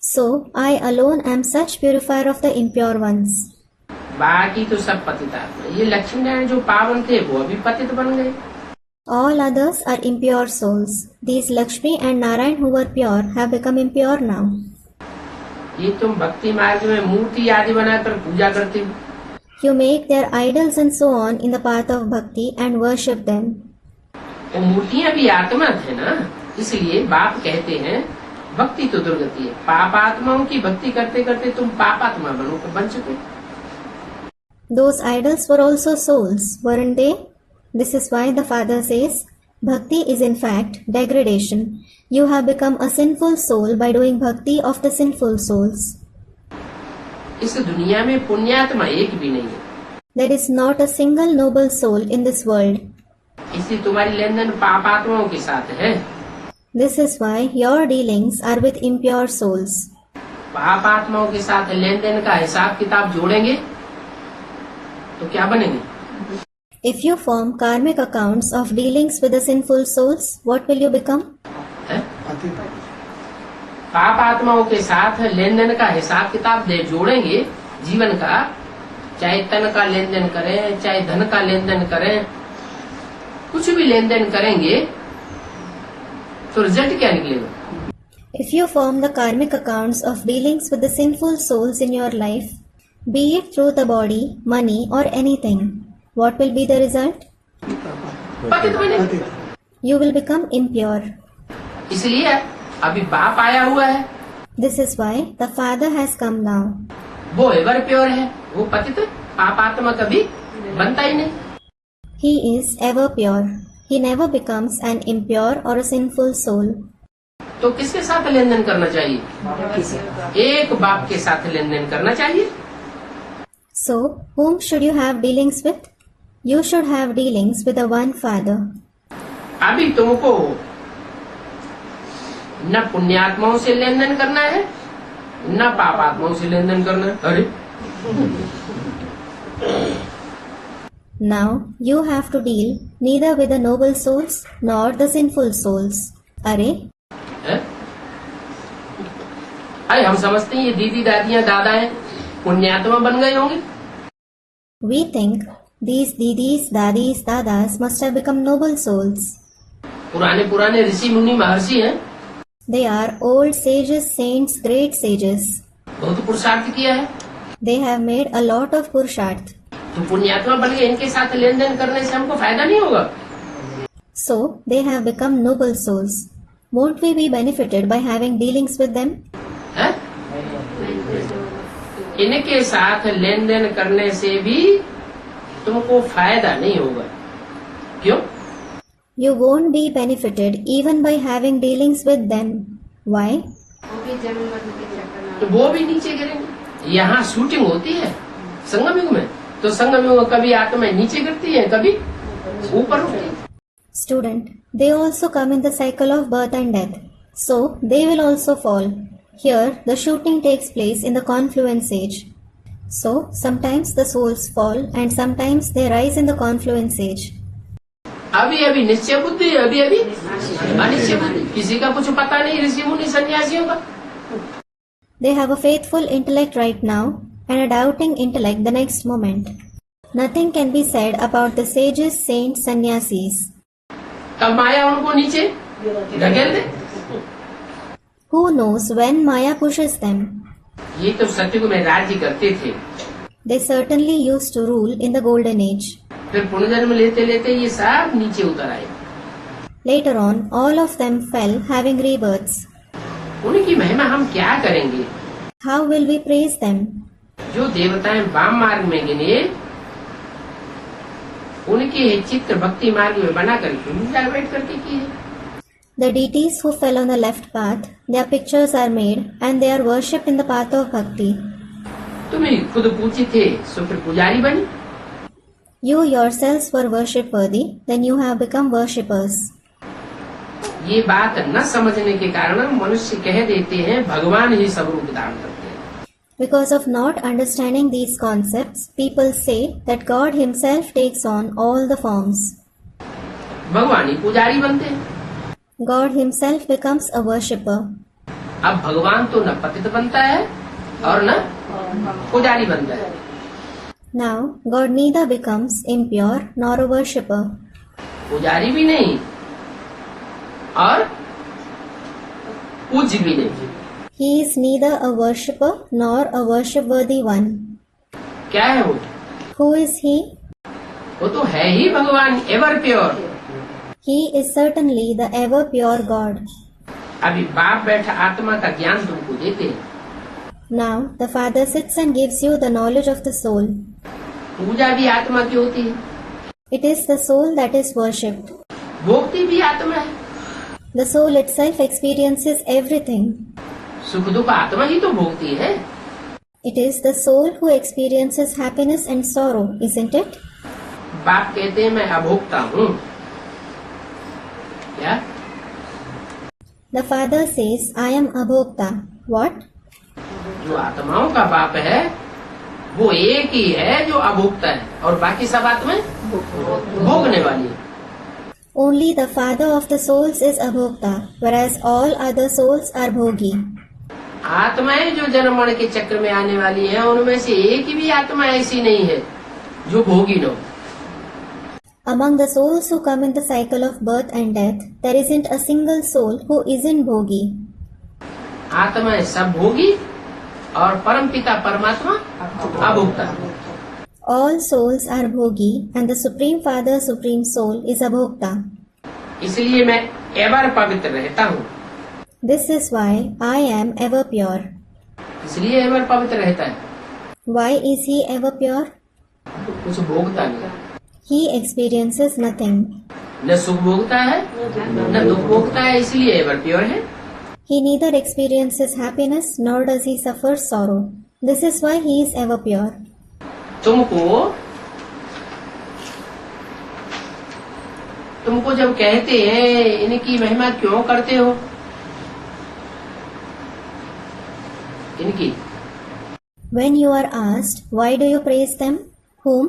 So, I alone am such purifier of the impure ones. बाकी तो सब पतित आत्मा। ये लक्ष्मी नारायण जो पावन थे वो अभी पतित बन गए। All others are impure souls. These Lakshmi and Narayan who were pure have become impure now. ये तुम भक्ति मार्ग में मूर्ति आदि बनाकर पूजा करते हो। You make their idols and so on in the path of bhakti and worship them. वो मूर्तियां भी आत्मा थे ना, इसलिए बाप कहते हैं भक्ति तो दुर्गति है। पापात्माओं की भक्ति करते करते तुम पापात्मा बन चुके। Those idols were also souls, weren't they? This is why the Father says, Bhakti is in fact degradation. You have become a sinful soul by doing bhakti of the sinful souls. इस दुनिया में पुण्यात्मा एक भी नहीं है। There is not a single noble soul in this world. इसलिए तुम्हारी लेन देन पापात्माओं के साथ है। This is why your dealings are with impure souls. पापात्माओं के साथ लेन देन का हिसाब किताब जोड़ेंगे तो क्या बनेंगे? If you form karmic accounts of dealings with the sinful souls, what will you become? पाप आत्माओं के साथ लेन देन का हिसाब किताब जोड़ेंगे जीवन का, चाहे तन का लेन देन करें, चाहे धन का लेन देन करें, कुछ भी लेन देन करेंगे तो रिजल्ट क्या निकलेगा? If you form the karmic accounts of dealings with the sinful souls in your life, be it through the body, money or anything, what will be the result? पतित बने। You will become impure. इसलिए अभी बाप आया हुआ है। This is why the Father has come now. वो ever pure है, वो पतित पापात्मा कभी बनता ही नहीं। He is ever pure. He never becomes an impure or a sinful soul. तो किसके साथ लेन देन करना चाहिए? एक बाप के साथ लेन देन करना चाहिए। So, whom should you have dealings with? You should have dealings with the one Father. अभी तुमको न पुण्यात्माओं से लेन देन करना है, न पापात्माओं से लेन देन करना है। अरे Now, you have to deal neither with the noble souls nor the sinful souls. अरे अरे हम समझते हैं ये दीदी दादियाँ दादा हैं, पुण्यात्मा बन गए होंगे। We think these didis, dadis, dadas must have become noble souls. पुराने ऋषि मुनि महर्षि हैं, They are old sages, saints, great sages. बहुत पुरुषार्थ किया है। They have made a lot of purusharth. तो पुण्यात्मा बन गए, इनके साथ लेन देन करने से हमको फायदा नहीं होगा। So, they have become noble souls. Won't we be benefited by having dealings with them? है? इनके साथ लेन देन करने से भी तुमको फायदा नहीं होगा। क्यों? You won't be benefited even by having dealings with them. Why? तो वो भी नीचे गिरेंगे। यहाँ शूटिंग होती है संगम युग में, तो संगम युग में कभी आत्मा नीचे गिरती है, कभी ऊपर उठती है। Student, they also come in the cycle of birth and death. So, they will also fall. Here, the shooting takes place in the confluence age. So, sometimes the souls fall and sometimes they rise in the confluence age. अभी निश्चय बुद्धि, अभी अनिश्चय बुद्धि। किसी का कुछ पता नहीं ऋषि मुनि सन्यासियों का। They have a faithful intellect right now and a doubting intellect the next moment. Nothing can be said about the sages, saints, sannyasis. तब माया उनको नीचे ढकेल दे। Who knows when Maya pushes them? ये तो सतयुग में राज्य करते थे। They certainly used to rule in the golden age. फिर पुनर्जन्म लेते लेते ये सब नीचे उतर आए। Later on, all of them fell having rebirths. उनकी महिमा हम क्या करेंगे? How will we praise them? जो देवताएं वाम मार्ग में गिने, उनके चित्र भक्ति मार्ग में बना करके डाइवर्ट करके किए। The deities who fell on the left path, their pictures are made and they are worshipped in the path of bhakti. तुम्हें खुद पूछे थे, सो फिर पुजारी बनी। You yourselves were worship worthy, then you have become worshippers. ये बात न समझने के कारण मनुष्य कह देते हैं भगवान ही सब रूप धारण करते हैं। Because of not understanding these concepts, people say that God himself takes on all the forms. भगवान ही पुजारी बनते हैं। God himself becomes a worshipper. अब भगवान तो न पतित बनता है और न पुजारी बनता है। Now, God neither becomes impure nor a worshipper. पुजारी भी नहीं और पूज्य भी नहीं। He is neither a worshipper nor a worship-worthy one. क्या है वो? Who is he? वो तो है ही भगवान, ever pure. He is certainly the ever pure God. अभी बाप बैठा आत्मा का ज्ञान तुमको देते हैं। Now the Father sits and gives you the knowledge of the soul. पूजा भी आत्मा की होती है, It is the soul that is worshipped. भोगती भी आत्मा है। The soul itself experiences everything. सुख दुख आत्मा ही तो भोगती है। It is the soul who experiences happiness and sorrow, isn't it? बाप कहते हैं मैं अभोक्ता हूँ। क्या? The Father says, I am abhokta. What? जो आत्माओं का बाप है वो एक ही है जो अभोक्ता है, और बाकी सब आत्माएं भोगने वाली है। Only the Father of the souls is abhokta, whereas all other souls are bhogi. आत्माएं जो जन्म मरण के चक्र में आने वाली हैं, उनमें से एक भी आत्मा ऐसी नहीं है जो भोगी न हो। Among the souls who come in the cycle of birth and death, there isn't a single soul who isn't bhogi. आत्माएं सब भोगी और परमपिता परमात्मा अभोक्ता। All souls are bhogi and the Supreme Father, Supreme Soul is abhokta. इसलिए मैं ever पवित्र रहता हूँ। This is why I am ever pure. इसलिए एवर पवित्र रहता है। Why is he ever pure? कुछ भोगता नहीं, He experiences nothing. न सुख भोगता है न दुख भोगता है, इसलिए एवर प्योर है। He neither experiences happiness nor does he suffer sorrow. This is why he is ever pure. तुमको जब कहते हैं इनकी महिमा क्यों करते हो, इनकी, When you are asked, why do you praise them? Whom?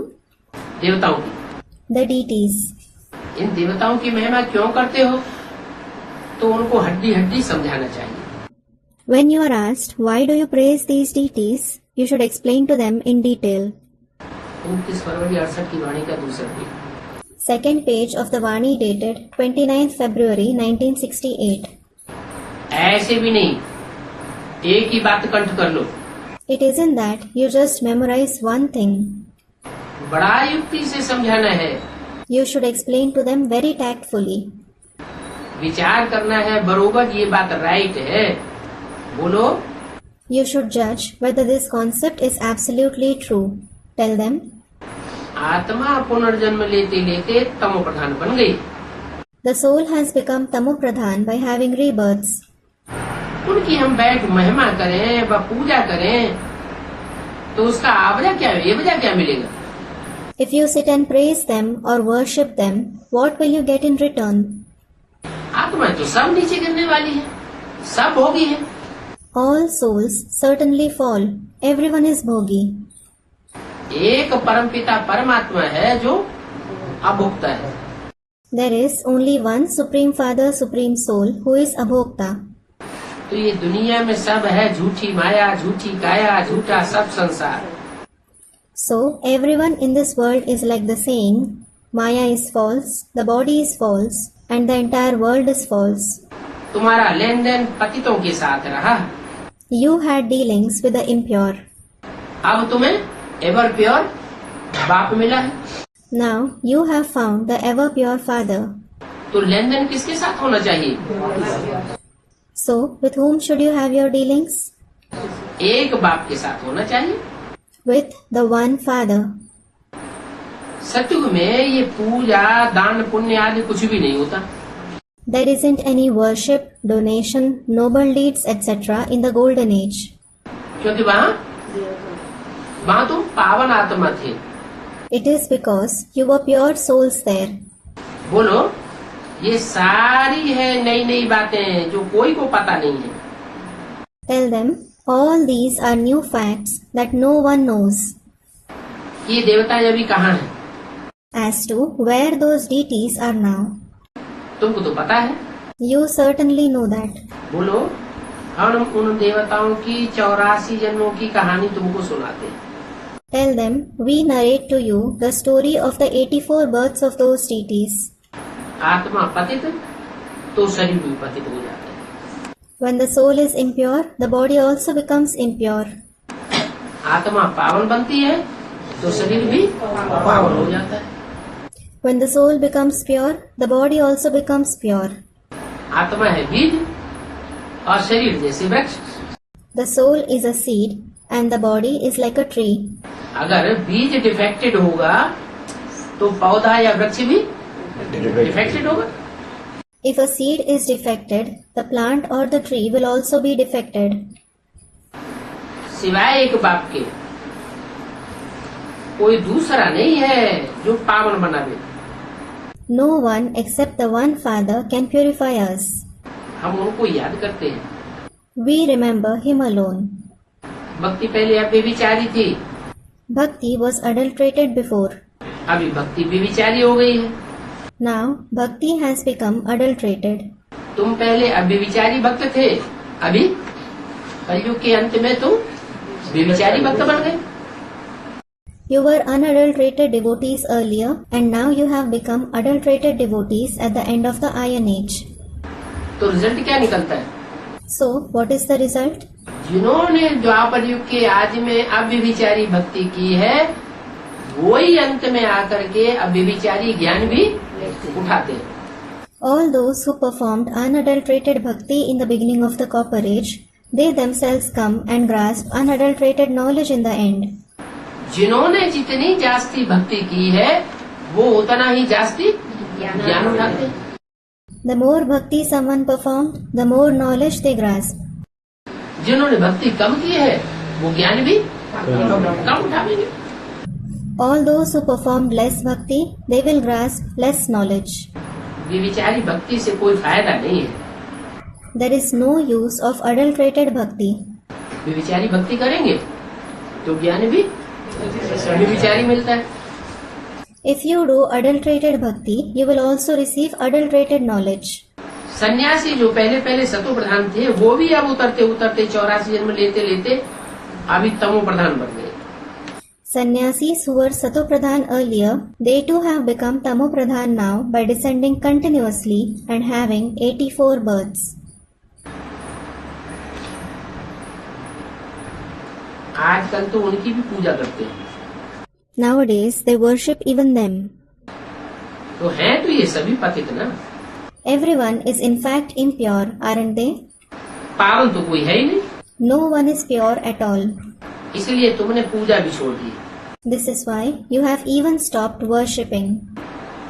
देवताओं की, The deities. इन देवताओं की महिमा क्यों करते हो, तो उनको हड्डी हड्डी समझाना चाहिए। When you are asked, why do you praise these deities? You should explain to them in detail. 29 फरवरी 68 की वाणी का दूसरा page. Second page of the Vani dated 29th February 1968. ऐसे भी नहीं, एक ही बात कंठ कर लो। It isn't that you just memorize one thing. बड़ा युक्ति से समझाना है, You should explain to them very tactfully. विचार करना है बरोबर ये बात राइट है, बोलो। You should judge whether this concept is absolutely true. Tell them. आत्मा पुनर्जन्म लेते लेते तमो प्रधान बन गई। The soul has become Tamu Pradhan by having rebirths. उनकी हम बैठ महिमा करें व पूजा करें तो उसका आवजा क्या है, एवजा क्या मिलेगा? If you sit and praise them or worship them, what will you get in return? आत्मा तो सब नीचे गिरने वाली है, सब भोगी है। All souls certainly fall. Everyone is bhogi. एक परमपिता परमात्मा है जो अभोक्ता है। There is only one Supreme Father, Supreme Soul who is abhokta. तो ये दुनिया में सब है झूठी माया, झूठी काया, झूठा सब संसार। So everyone in this world is like the saying, Maya is false, the body is false, and the entire world is false. तुम्हारा लेन देन पतितों के साथ रहा, You had dealings with the impure. अब तुम्हें एवर प्योर बाप मिला है, Now you have found the ever pure Father. तो लेन देन किसके साथ होना चाहिए? So with whom should you have your dealings? एक बाप के साथ होना चाहिए। With the one Father. सतयुग में ये पूजा दान पुण्य आदि कुछ भी नहीं होता। There isn't any worship, donation, noble deeds, etc. in the golden age. क्योंकि वहाँ तुम पावन आत्मा थे। It is because you were pure souls there. बोलो, ये सारी है नई नई बातें जो कोई को पता नहीं है। Tell them, all these are new facts that no one knows. ये देवता अभी कहाँ हैं? As to where those deities are now. तुमको तो पता है। You certainly know that. बोलो, हम उन देवताओं की 84 जन्मों की कहानी तुमको सुनाते हैं। Tell them, we narrate to you the story of the 84 births of those deities. आत्मा पतित तो शरीर भी पतित हो जाता है। When the soul is impure, the body also becomes impure. आत्मा पावन बनती है तो शरीर भी पावन हो जाता है। When the soul becomes pure, the body also becomes pure. आत्मा है बीज और शरीर जैसे वृक्ष। The soul is a seed and the body is like a tree. अगर बीज डिफेक्टेड होगा तो पौधा या वृक्ष भी डिफेक्टेड होगा। If a seed is defected, the plant or the tree will also be defected. सिवाय एक बाप के कोई दूसरा नहीं है जो पावन बनावे। No one except the one Father can purify us. हम उनको याद करते हैं। We remember Him alone. भक्ति पहले अव्यभिचारी थी, Bhakti was adulterated before. अभी भक्ति व्यभिचारी हो गई है। Now Bhakti has become adulterated. तुम पहले अव्यभिचारी भक्त थे, अभी कलयुग के अंत में तुम व्यभिचारी भक्त बन गए। You were unadulterated devotees earlier and now you have become adulterated devotees at the end of the Iron Age. तो रिजल्ट क्या निकलता है? So, what is the result? जिन्होंने द्वापर युग के आज में अव्यभिचारी भक्ति की है वही अंत में आकर के अव्यभिचारी ज्ञान भी उठाते हैं। All those who performed unadulterated bhakti in the beginning of the Copper Age, they themselves come and grasp unadulterated knowledge in the end. जिन्होंने जितनी जास्ती भक्ति की है वो उतना ही जास्ती ज्ञान उठाते हैं। The more bhakti someone performed, the more knowledge they grasp. जिन्होंने भक्ति कम की है वो ज्ञान भी कम उठाएंगे। All those who performed less bhakti, they will grasp less knowledge. व्यभिचारी भक्ति से कोई फायदा नहीं है। There is no use of adulterated bhakti. व्यभिचारी भक्ति करेंगे तो ज्ञान भी व्यभिचारी मिलता है। If you do adulterated bhakti, you will also receive adulterated knowledge. सन्यासी जो पहले पहले सतो प्रधान थे वो भी अब उतरते उतरते 84 जन्म लेते लेते अभी तमो प्रधान बन गए। Sannyasis who were Sato Pradhan earlier, they too have become Tamo Pradhan now by descending continuously and having 84 births. आजकल तो उनकी भी पूजा करते हैं। Nowadays, they worship even them. तो हैं तो ये सभी पतित ना। Everyone is in fact impure, aren't they? पावन तो कोई है ही नहीं, No one is pure at all. इसलिए तुमने पूजा भी छोड़ दी। This is why you have even stopped worshipping.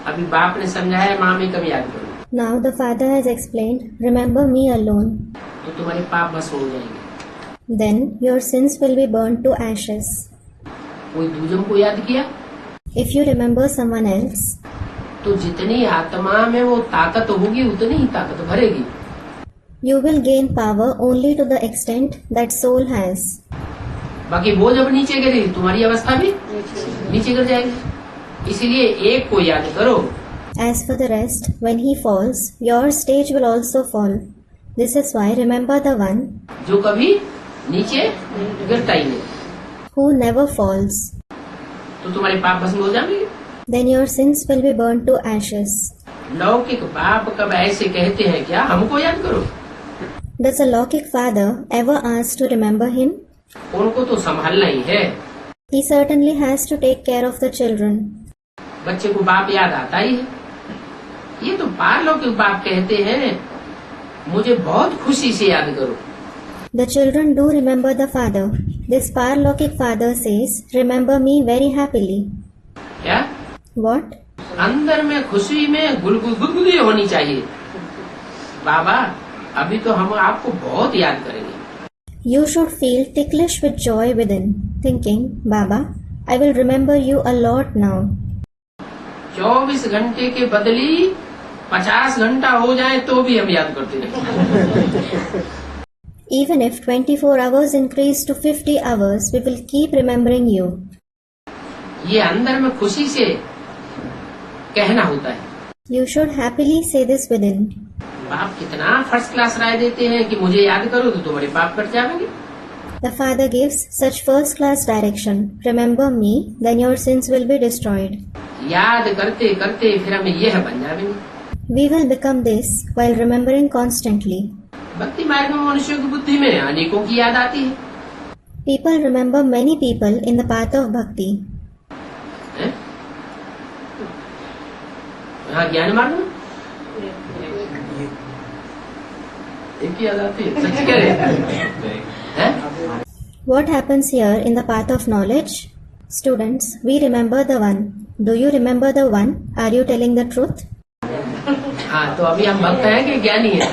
अभी बाप ने समझाया माँ में कभी याद करो, Now the Father has explained, remember me alone. तो तुम्हारे पाप भस्म हो जाएंगे। Then your sins will be burnt to ashes. कोई दूजम को याद किया If you remember someone else, तो जितनी आत्मा में वो ताकत होगी उतनी ही ताकत भरेगी। you will gain power only to the extent that soul has. बाकी वो जब नीचे गिरी तुम्हारी अवस्था भी नीचे गिर जाएगी। इसीलिए एक को याद करो। As for the rest, when he falls, your stage will also fall. This is why remember the one जो कभी नीचे गिरता ही नहीं, who never falls. तो तुम्हारे पाप भस्म हो जाएंगे। Then your sins will be burnt to ashes. लौकिक बाप कब ऐसे कहते हैं क्या हमको याद करो? Does a Lokik father ever ask to remember him? उनको तो संभालना ही है। He certainly has to take care of the children. बच्चे को बाप याद आता ही है। ये तो पारलौकिक बाप कहते हैं मुझे बहुत खुशी से याद करो। The children do remember the father. This Parlokik father says, remember me very happily. क्या? What? अंदर में खुशी में गुदगुदी होनी चाहिए। बाबा अभी तो हम आपको बहुत याद करेंगे। You should feel ticklish with joy within, thinking, Baba, I will remember you a lot now. 24 घंटे के बदली 50 घंटा हो जाए तो भी हम याद करते रहेंगे। Even if 24 hours increase to 50 hours, we will keep remembering you. ये अंदर में खुशी से कहना होता है। You should happily say this within. बाप कितना फर्स्ट क्लास राय देते हैं कि मुझे याद करो तो तुम्हारे पाप कट जाएंगे। The father gives such first class direction. Remember me, then your sins will be destroyed. याद करते करते फिर हमें यह बन जाएंगे। We will become this while remembering constantly. भक्ति मार्ग में मनुष्य की बुद्धि में अनेकों की याद आती है। People remember many people in the path of bhakti. हैं? हाँ, ज्ञान मार्ग में एक ही याद आती है। सच कह रहे हैं? What happens here in the path of knowledge? Students, we remember the one. Do you remember the one? Are you telling the truth? हाँ, तो अभी हम भक्त हैं कि ज्ञानी हैं?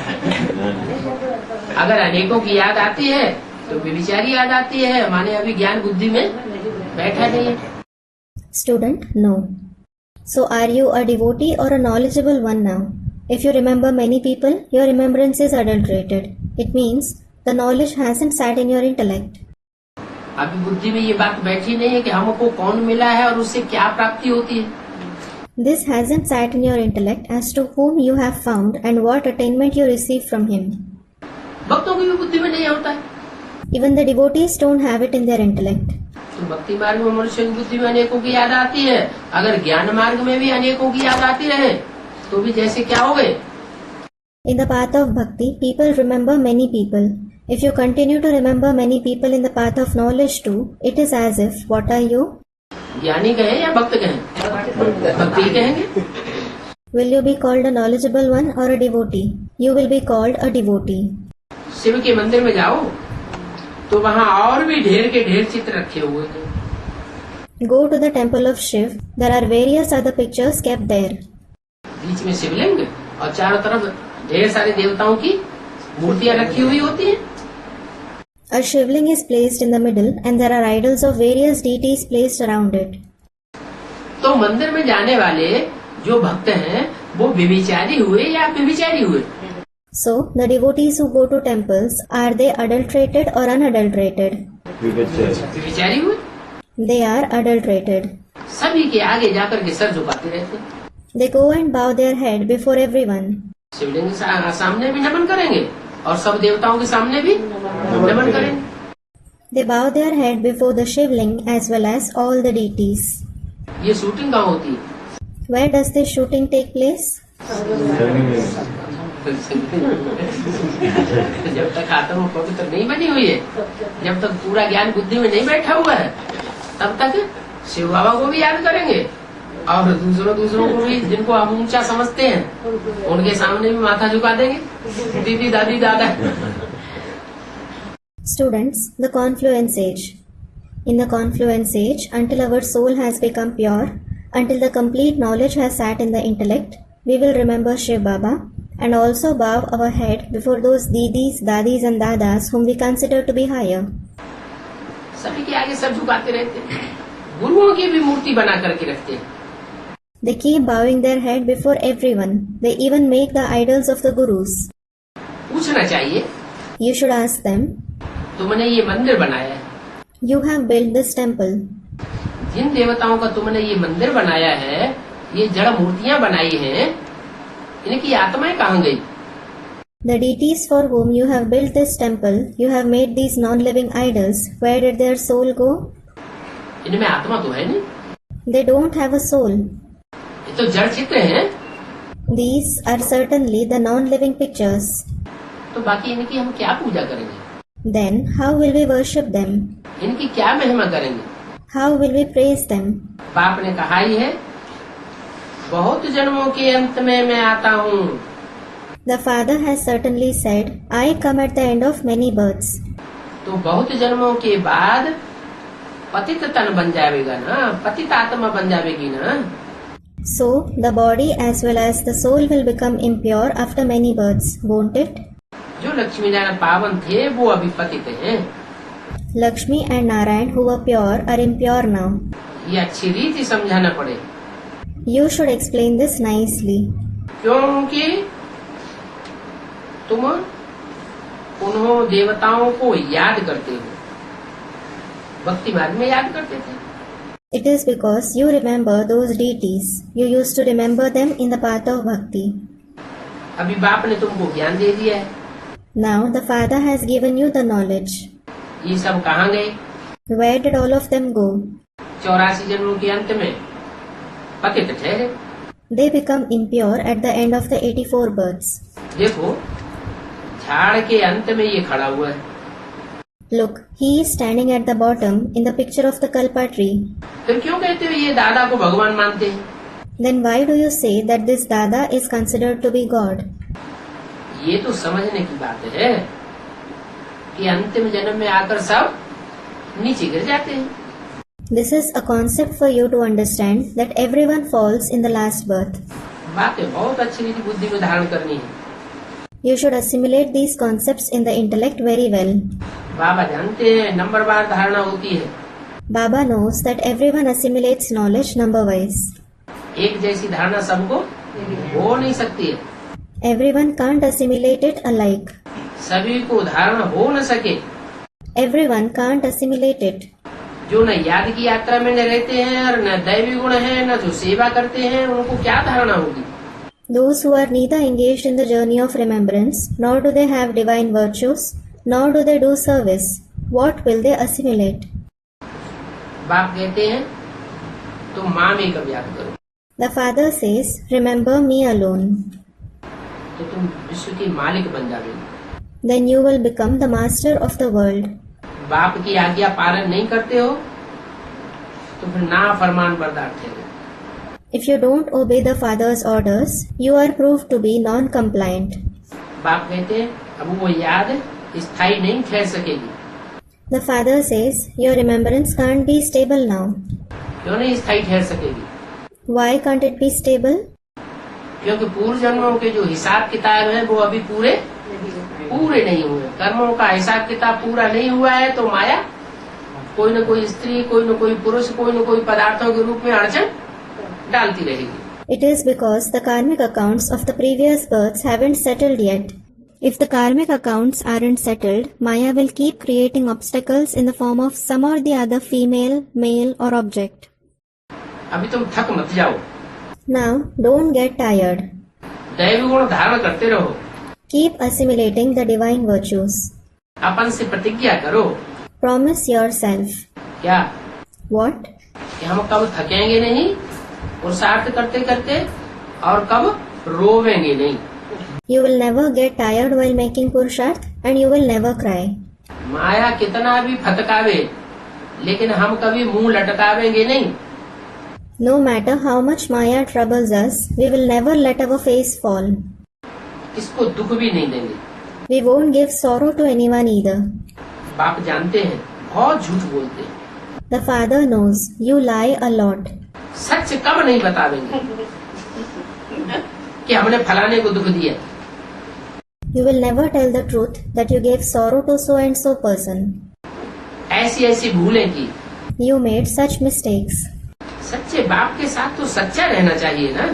अगर अनेकों की याद आती है तो विचारी याद आती है, माने अभी ज्ञान बुद्धि में बैठा नहीं है। Student, no. So are you a devotee or a knowledgeable one now? If you remember many people, your remembrance is adulterated. It means the knowledge hasn't sat in your intellect. अभी बुद्धि में ये बात बैठी नहीं है कि हमको कौन मिला है और उससे क्या प्राप्ति होती है। This hasn't sat in your intellect as to whom you have found and what attainment you receive from him. भक्तों की भी बुद्धि में नहीं होता है। Even the devotees don't have it in their intellect. तो भक्ति मार्ग में मनुष्य की बुद्धि में अनेकों की याद आती है। अगर ज्ञान मार्ग में भी अनेकों की याद आती रहे तो भी जैसे क्या हो गए। In the path of bhakti, people remember many people. If you continue to remember many people in the path of knowledge too, it is as if, what are you? ज्ञानी कहें या भक्त कहें? भक्ति कहेंगे। Will you be called a knowledgeable one or a devotee? You will be called a devotee. Shiv के मंदिर में जाओ तो वहाँ और भी ढेर के ढेर चित्र रखे हुए थे। Go to the temple of Shiv. There are various other pictures kept there. बीच में शिवलिंग और चारों तरफ ढेर सारे देवताओं की मूर्तियाँ रखी हुई होती हैं। A shivling is placed in the middle and there are idols of various deities placed around it. तो मंदिर में जाने वाले जो भक्त हैं वो व्यभिचारी हुए या व्यभिचारी हुए? So, the devotees who go to temples, are they adulterated or unadulterated? व्यभिचारी हुए। They are adulterated. सभी के आगे जाकर के सर झुकाते रहते हैं। They go and bow their head before everyone. शिवलिंग के सामने भी नमन करेंगे और सब देवताओं के सामने भी नमन करेंगे। They bow their head before the shivling as well as all the deities. ये शूटिंग कहाँ होती है? Where does this shooting take place? जब तक आत्मा पवित्र नहीं बनी हुई है, जब तक पूरा ज्ञान बुद्धि में नहीं बैठा हुआ है, तब तक शिव बाबा को भी याद करेंगे और दूसरों को भी जिनको हम ऊंचा समझते हैं उनके सामने भी माथा झुका देंगे, दीदी दादी दादा। Students, the confluence age. In the confluence age, until our soul has become pure, until the complete knowledge has sat in the intellect, we will remember Shiv Baba and also bow our head before those didis, dadis and dadas whom we consider to be higher. सभी के आगे सब झुकाते रहते हैं, गुरुओं की भी मूर्ति बना करके रखते हैं। They keep bowing their head before everyone. They even make the idols of the gurus. पूछना चाहिए, You should ask them, तुमने ये मंदिर बनाया है, you have built this temple. जिन देवताओं का तुमने ये मंदिर बनाया है, ये जड़ मूर्तियाँ बनाई हैं, इनकी आत्माएं कहाँ गई? The deities for whom you have built this temple, you have made these non-living idols. Where did their soul go? इनमें आत्मा तो है नहीं, They don't have a soul. ये तो जड़ चित्र हैं। These are certainly the non-living pictures. तो बाकी इनकी हम क्या पूजा करेंगे? Then how will we worship them? इनकी क्या महिमा करेंगे? How will we praise them? बाप ने कहा ही है, बहुत जन्मों के अंत में मैं आता हूँ। The father has certainly said, I come at the end of many births. तो बहुत जन्मों के बाद पतित तन बन जाएगा ना, पतित आत्मा बन जाएगी ना। So the body as well as the soul will become impure after many births, won't it? जो लक्ष्मी नारायण पावन थे वो अभी पतित हैं। Lakshmi and Narayan who were pure are impure now. ये अच्छी रीति समझाना पड़े, You should explain this nicely. क्योंकि तुम उन्हों देवताओं को याद करते हो, भक्ति मार्ग में याद करते थे। It is because you remember those deities. You used to remember them in the path of bhakti. अभी बाप ने तुमको ज्ञान दे दिया है, Now the father has given you the knowledge. ये सब कहाँ गए? Where did all of them go? 84 जन्मों के अंत में पतित ठहरे। They become impure at the end of the 84 births. देखो, झाड़ के अंत में ये खड़ा हुआ है। Look, he is standing at the bottom in the picture of the kalpa tree. फिर क्यों कहते हो ये दादा को भगवान मानते हैं? Then why do you say that this Dada is considered to be God? ये तो समझने की बात है कि अंतिम जन्म में आकर सब नीचे गिर जाते हैं। This is a concept for you to understand that everyone falls in the last birth. बातें बहुत अच्छी रीति बुद्धि में धारण करनी है। You should assimilate these concepts in the intellect very well. बाबा जानते हैं नंबरवार धारणा होती है। Baba knows that everyone assimilates knowledge number-wise. एक जैसी धारणा सबको हो नहीं सकती है। Everyone can't assimilate it alike. सभी को धारणा हो न सके। Everyone can't assimilate it. जो न याद की यात्रा में न रहते हैं और न दैवी गुण है, न जो सेवा करते हैं, उनको क्या धारणा होगी? Those who are neither engaged in the journey of remembrance, nor do they have divine virtues, nor do they do service, what will they assimilate? बाप कहते हैं तुम माँ में कब याद करो। The father says, remember me alone. तो तुम विश्व के मालिक बन जाओगे। Then you will become the master of the world. बाप की आज्ञा पालन नहीं करते हो तो फिर ना फरमान बरदार ठहरे। If you don't obey the father's orders, you are proved to be non-compliant. बाप कहते हैं अब वो याद स्थायी नहीं ठहर सकेगी। The father says, your remembrance can't be stable now. क्यों नहीं स्थायी ठहर सकेगी? Why can't it be stable? क्योंकि पूर्व जन्मों के जो हिसाब किताब है वो अभी पूरे नहीं हुए। कर्मों का हिसाब किताब पूरा नहीं हुआ है तो माया कोई न कोई स्त्री, कोई न कोई पुरुष, कोई न कोई पदार्थों के रूप में अड़चन डालती रहेगी। It is because the karmic accounts of the previous births haven't settled yet. If the karmic accounts aren't settled, Maya will keep creating obstacles in the form of some or the other female, male or object. अभी तुम थक मत जाओ। Now, don't get tired. दैवी गुण धारण करते रहो। Keep assimilating the divine virtues. अपन से प्रतिज्ञा करो। Promise yourself. क्या? What? कि हम कब थकेंगे नहीं पुरुषार्थ करते करते और कब रोवेंगे नहीं। You will never get tired while making purusharth and you will never cry. माया कितना भी फटकावे लेकिन हम कभी मुंह लटकावेंगे नहीं। No matter how much Maya troubles us, we will never let our face fall. इसको दुख भी नहीं देंगे। We won't give sorrow to anyone either. बाप जानते हैं बहुत झूठ बोलते हैं। The father knows you lie a lot. सच कब नहीं बतावेंगे कि हमने फलाने को दुख दिया। You will never tell the truth that you gave sorrow to so and so person. ऐसी भूलें की। You made such mistakes. सच्चे बाप के साथ तो सच्चा रहना चाहिए ना।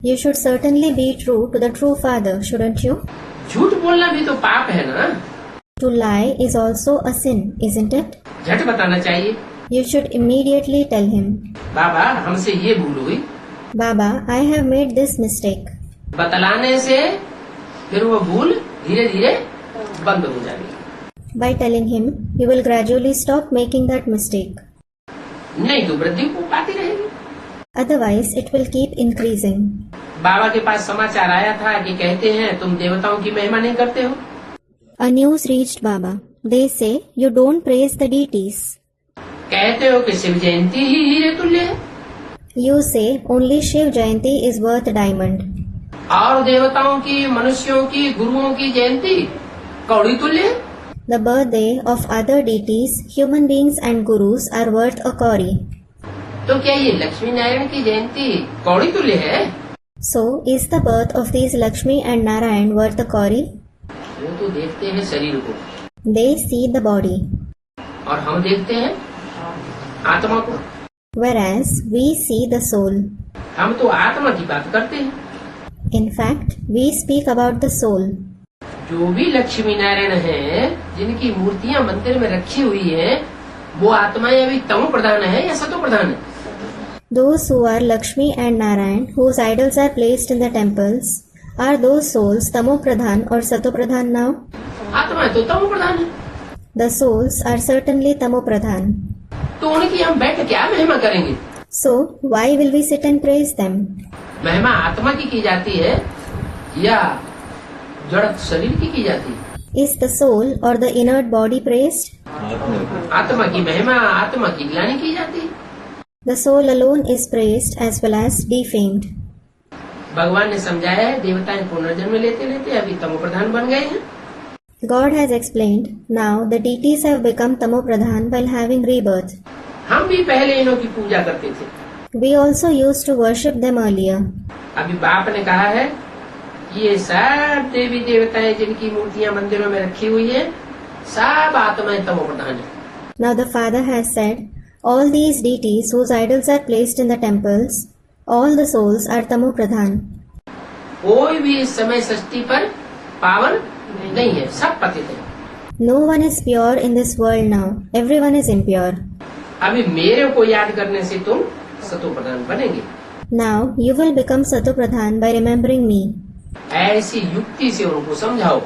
You should certainly be true to the true father, shouldn't you? झूठ बोलना भी तो पाप है ना। To lie is also a sin, isn't it? झट बताना चाहिए। You should immediately tell him. बाबा हमसे ये भूल हुई। Baba, I have made this mistake. बतलाने से फिर वो भूल धीरे धीरे बंद हो जाएगी। By telling him, you will gradually stop making that mistake. नहीं तो वृद्धि को पाती रहेगी। Otherwise, it will keep increasing. बाबा के पास समाचार आया था कि कहते हैं तुम देवताओं की महिमा नहीं करते हो। A news reached Baba. They say you don't praise the deities. कहते हो कि शिव जयंती ही हीरे तुल्य है। You say only Shiv Jayanti is worth diamond. और देवताओं की, मनुष्यों की, गुरुओं की जयंती कौड़ी तुल्य है। The birthday of other deities, human beings and gurus are worth a kauri. तो क्या ये लक्ष्मी नारायण की जयंती कौड़ी तुल्य है? So, is the birth of these Lakshmi and Narayan worth a kauri? वो तो देखते हैं शरीर को। They see the body. और हम देखते हैं आत्मा को। Whereas, we see the soul. हम तो आत्मा की बात करते हैं। In fact, we speak about the soul. जो भी लक्ष्मी नारायण हैं, जिनकी मूर्तियां मंदिर में रखी हुई हैं, वो आत्माएं अभी तमो प्रधान है या सतो प्रधान है? Those who are Lakshmi and Narayan, whose idols are placed in the temples, are those souls Tamo Pradhan or Sato Pradhan now? आत्मा तो तमो प्रधान है। The souls are certainly Tamo Pradhan. तो उनकी हम बैठ क्या महिमा करेंगे? So, why will we sit and praise them? महिमा आत्मा की जाती है या जड़ शरीर की जाती है। Is the soul or the inert body praised? आत्मा की महिमा, आत्मा की ग्लानि की जाती है। The soul alone is praised as well as defamed. भगवान ने समझाया है, देवताएं पुनर्जन्म लेते लेते अभी तमो प्रधान बन गए हैं। God has explained, now the deities have become tamopradhan while having rebirth. हम भी पहले इन्हों की पूजा करते थे। We also used to worship them earlier. अभी बाप ने कहा है, ये सब देवी देवताएं जिनकी मूर्तियां मंदिरों में रखी हुई है, सब आत्माएं तमो प्रधान है। Now the Father has said, all these deities whose idols are placed in the temples, all the souls are tamopradhan. कोई भी इस समय सृष्टि पर पावन नहीं है, सब पतित है। No one is pure in this world now. Everyone is impure. अभी मेरे को याद करने से तुम सतो प्रधान बनेंगे। Now you will become Satopradhan by remembering me. ऐसी युक्ति से उनको समझाओ,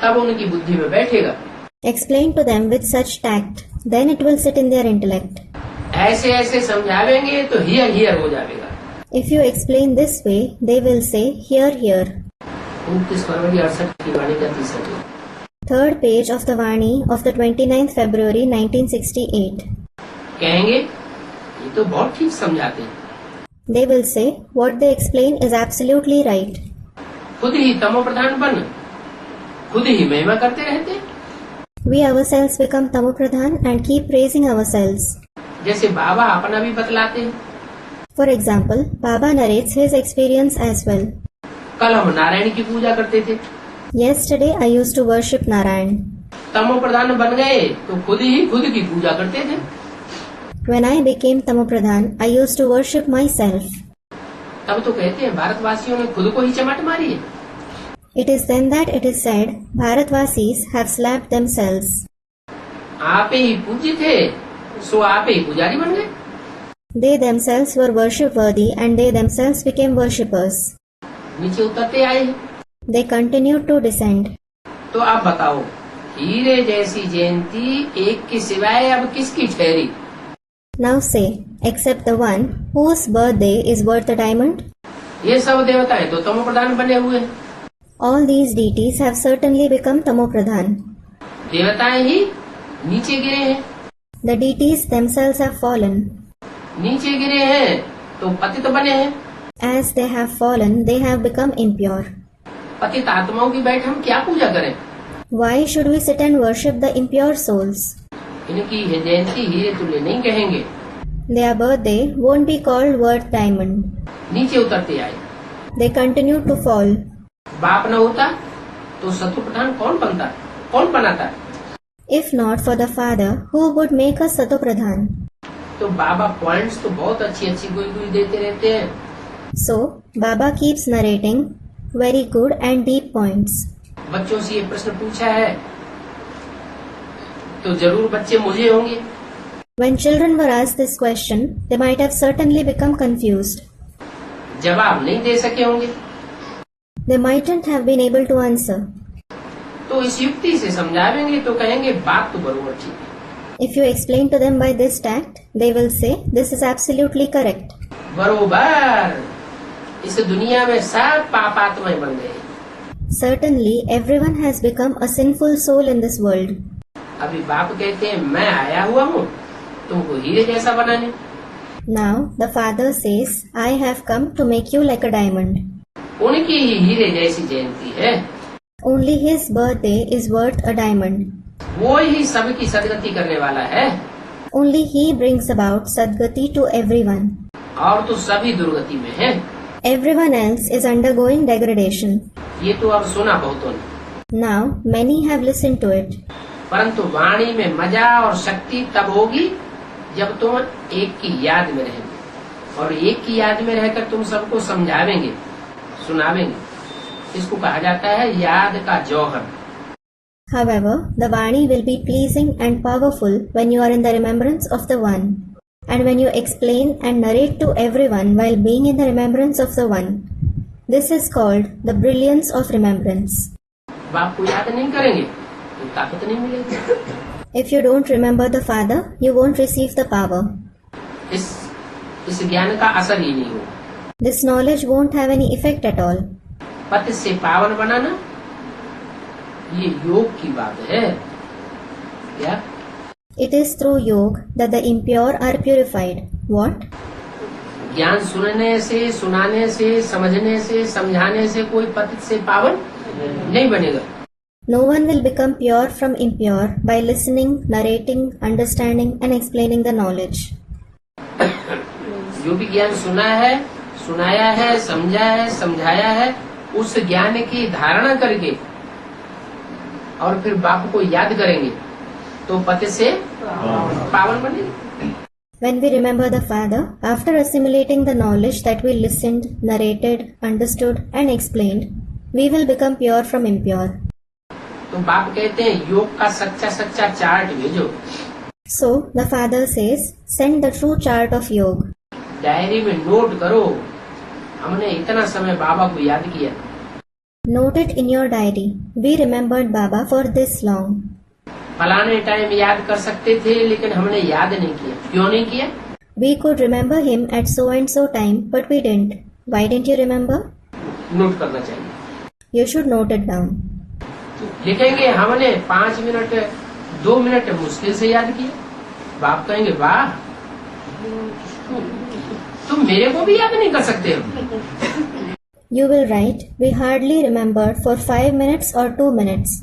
तब उनकी बुद्धि में बैठेगा। Explain to them with such tact, then it will sit in their intellect. ऐसे ऐसे समझावेंगे तो हियर हियर हो जाएगा। If you explain this way, they will say, hear, hear. 29 फरवरी 68 की वाणी का तीसरा page. Third page of the Vani of the 29th February 1968. कहेंगे ये तो बहुत ठीक समझाते हैं। They will say, what they explain is absolutely right. खुद ही तमो प्रधान बन, खुद ही महिमा करते रहते। We ourselves become Tamopradhan and keep praising ourselves. जैसे बाबा अपना भी बतलाते हैं। For example, Baba narrates his experience as well. कल हम नारायण की पूजा करते थे। Yesterday I used to worship Narayan. तमो प्रधान बन गए तो खुद ही खुद की पूजा करते थे। When I became Tamopradhan, I used to worship myself. तब तो कहते हैं भारतवासियों ने खुद को ही चमाट मारी है। It is then that it is said, Bharatvasis have slapped themselves. आप ही पूज्य थे, सो आप ही पुजारी बन गए। They themselves were worship worthy and they themselves became worshippers. नीचे उतरते आए हैं। They continued to descend. तो आप बताओ, हीरे जैसी जयंती एक के सिवाय अब किसकी ठहरी? Now say, except the one whose birthday is worth a diamond? ये सब देवताएं तो तमो प्रधान बने हुए हैं। All these deities have certainly become Tamopradhan. देवताएं ही नीचे गिरे हैं। The deities themselves have fallen. नीचे गिरे हैं तो पतित बने हैं। As they have fallen, they have become impure. पतित आत्माओं की बैठ हम क्या पूजा करें? Why should we sit and worship the impure souls? इनकी ये जयंती हीरे तुल्य नहीं कहेंगे। Their birthday won't be called worth diamond. नीचे उतरते आए। They continue to fall. बाप न होता तो सतो प्रधान कौन बनता, कौन बनाता? If not for the Father, who would make us Satopradhan? तो बाबा पॉइंट्स तो बहुत अच्छी अच्छी कोई कोई देते रहते हैं। So, Baba keeps narrating very good and deep points. बच्चों से ये प्रश्न पूछा है तो जरूर बच्चे मुझे होंगे। When children were asked this question, they might have certainly become confused. जवाब नहीं दे सके होंगे। They mightn't have been able to answer. तो इस युक्ति से समझावेंगे तो कहेंगे बात तो बरोबर ठीक है। If you explain to them by this tact, they will say, this is absolutely correct. बरोबर, इस दुनिया में सब पापात्माएं बन गए। Certainly, everyone has become a sinful soul in this world. अभी बाप कहते हैं मैं आया हुआ हूँ तुमको हीरे जैसा बनाने। Now, the Father says, I have come to make you like a diamond. उनकी ही हीरे जैसी जयंती है। Only his birthday is worth a diamond. वो ही सबकी सदगति करने वाला है। Only he brings about Sadgati to everyone. और तो सभी दुर्गति में है। Everyone else is undergoing degradation. ये तो अब सुना बहुतों ने। Now, many have listened to it. परंतु वाणी में मजा और शक्ति तब होगी जब तुम एक की याद में रहेंगे और एक की याद में रहकर तुम सबको समझावेंगे, सुनावेंगे। इसको कहा जाता है याद का जौहर। However, the Vani will be pleasing and powerful when you are in the remembrance of the One, and when you explain and narrate to everyone while being in the remembrance of the One. This is called the brilliance of remembrance. बाप को याद नहीं करेंगे तो ताकत नहीं मिलेगी। If you don't remember the Father, you won't receive the power. इस ज्ञान का असर ही नहीं होगा। This knowledge won't have any effect at all. पति से पावन बनाना, ये योग की बात है क्या? It is through yoga that the impure are purified. What? ज्ञान सुनने से, सुनाने से, समझने से, समझाने से कोई पतित से पावन नहीं बनेगा। No one will become pure from impure by listening, narrating, understanding and explaining the knowledge. जो भी ज्ञान सुना है, सुनाया है, समझा है, समझाया है, उस ज्ञान की धारणा करके और फिर बाप को याद करेंगे तो पति से पावन बनेंगे। When we remember the Father, after assimilating the knowledge that we listened, narrated, understood and explained, we will become pure from impure. तो बाप कहते हैं योग का सच्चा सच्चा चार्ट भेजो। So, the Father says, send the true chart of yoga. Diary में नोट करो, हमने इतना समय बाबा को याद किया। Note it in your diary. We remembered Baba for this long. फलाने टाइम याद कर सकते थे लेकिन हमने याद नहीं किया। क्यों नहीं किया? We could remember him at so and so time, but we didn't. Why didn't you remember? Note करना चाहिए। You should note it down. लिखेंगे हमने 5 मिनट 2 मिनट मुश्किल से याद किया। बाप कहेंगे वाह, तुम मेरे को भी याद नहीं कर सकते हो। You will write, we hardly remembered for 5 minutes or 2 minutes.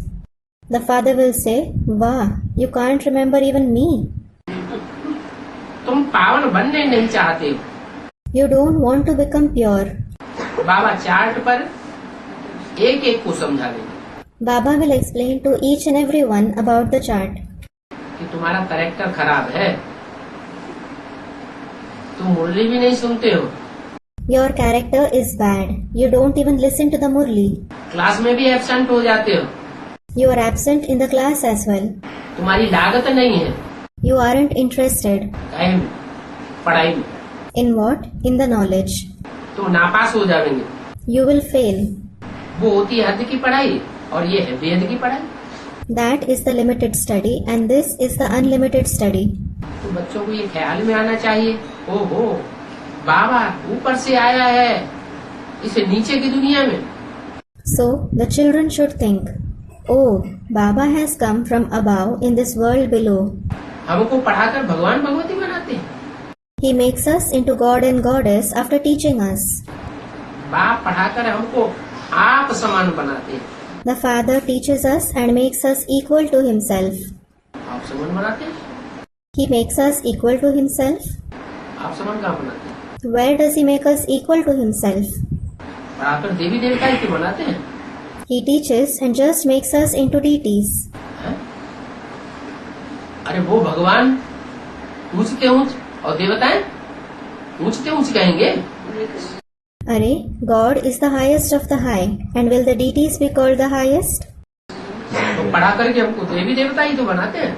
The Father will say, wow, you can't remember even me. तुम पावन बनने नहीं चाहते हो। You don't want to become pure. Baba chart पर एक एक को समझा देंगे Baba will explain to each and every one about the chart. कि तुम्हारा कैरेक्टर खराब है, तुम मुरली भी नहीं सुनते हो, Your character is bad. You don't even listen to the Murli. Class में भी एब्सेंट हो जाते हो, You are absent in the class as well. तुम्हारी लागत नहीं है You aren't interested. काहे में? पढ़ाई में, In what? In the knowledge. तो नापास हो जाएंगे। You will fail. वो होती है हद की पढ़ाई और ये है बेहद की पढ़ाई। That is the limited study and this is the unlimited study. तो बच्चों को ये ख्याल में आना चाहिए, ओहो बाबा ऊपर से आया है इसे नीचे की दुनिया में। So the children should think, oh, Baba has come from above in this world below. हमको पढ़ाकर भगवान भगवती बनाते हैं। He makes us into God and Goddess after teaching us. बाप पढ़ाकर हमको आप समान बनाते हैं। The Father teaches us and makes us equal to Himself. आप समान बनाते हैं? He makes us equal to Himself. आप समान कहाँ बनाते हैं? Where does He make us equal to Himself? पढ़ाकर देवी देवता ही क्यों बनाते हैं? He teaches and just makes us into deities. हैं? अरे वो भगवान ऊंचते ऊंच और देवताएं ऊंचते ऊंच कहेंगे। Are, God is the highest of the high, and will the deities be called the highest? तो पढ़ा करके हमको देवी देवता ही तो बनाते हैं।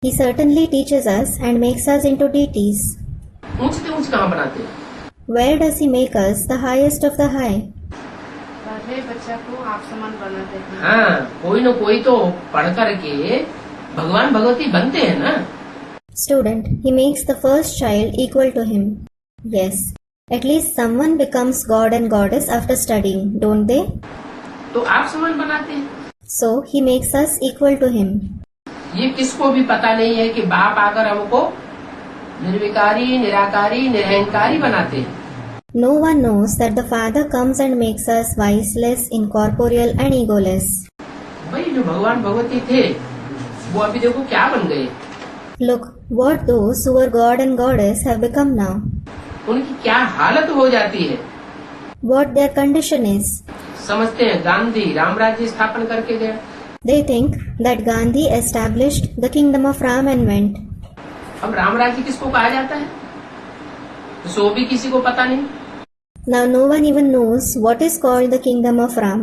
He certainly teaches us and makes us into deities. ऊंचते ऊंच कहाँ बनाते हैं? Where does He make us the highest of the high? पहले बच्चा को आप समान बनाते हैं। हाँ, कोई न कोई तो पढ़ करके भगवान भगवती बनते हैं ना। Student, He makes the first child equal to Him. Yes, at least someone becomes God and Goddess after studying, don't they? तो आप समान बनाते हैं। So He makes us equal to Him. ये किसको भी पता नहीं है कि बाप आकर हमको निर्विकारी, निराकारी, निरहंकारी बनाते हैं। No one knows that the Father comes and makes us viceless, incorporeal and egoless. भाई जो भगवान भगवती थे वो अभी देखो क्या बन गए। Look, what those who were God and Goddess have become now. उनकी क्या हालत हो जाती है। What their condition is. समझते हैं गांधी राम राज्य स्थापन करके गया। They think that Gandhi established the kingdom of Ram and went. अब राम राज्य किसको कहा जाता है सो भी किसी को पता नहीं। Now no one even knows what is called the kingdom of Ram.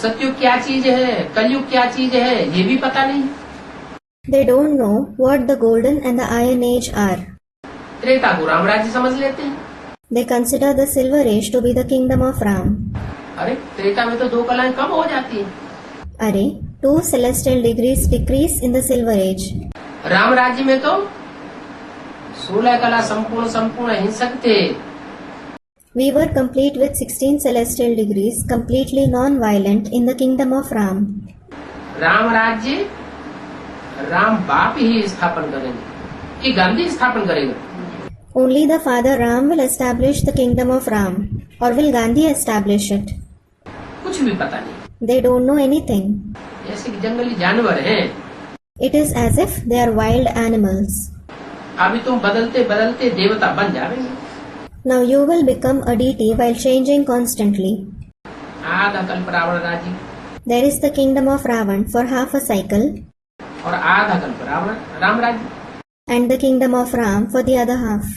सतयुग क्या चीज है, कलयुग क्या चीज है, ये भी पता नहीं। They don't know what the golden and the iron age are. Treta को राम राज्य समझ लेते हैं। They consider the silver age to be the kingdom of Ram. अरे त्रेता में तो 2 कलाएं कम हो जाती है। Are, 2 celestial degrees decrease in the silver age. Ram राज्य में तो 16 कला संपूर्ण संपूर्ण हिंसक थे। We were complete with 16 celestial degrees, completely non-violent in the kingdom of Ram. Ram राज्य राम बाप ही स्थापन करेंगे कि गांधी स्थापन करेगा? Only the father Ram will establish the kingdom of Ram, or will Gandhi establish it? कुछ भी पता नहीं, They don't know anything. जैसे कि जंगली जानवर हैं। It is as if they are wild animals. अभी तुम बदलते बदलते देवता बन जाएंगे। Now you will become a deity while changing constantly. आधा कल्प रावण राज्य There is the kingdom of Ravan for half a cycle, और आधा कल्प रावण राम राज्य। and the kingdom of Ram for the other half.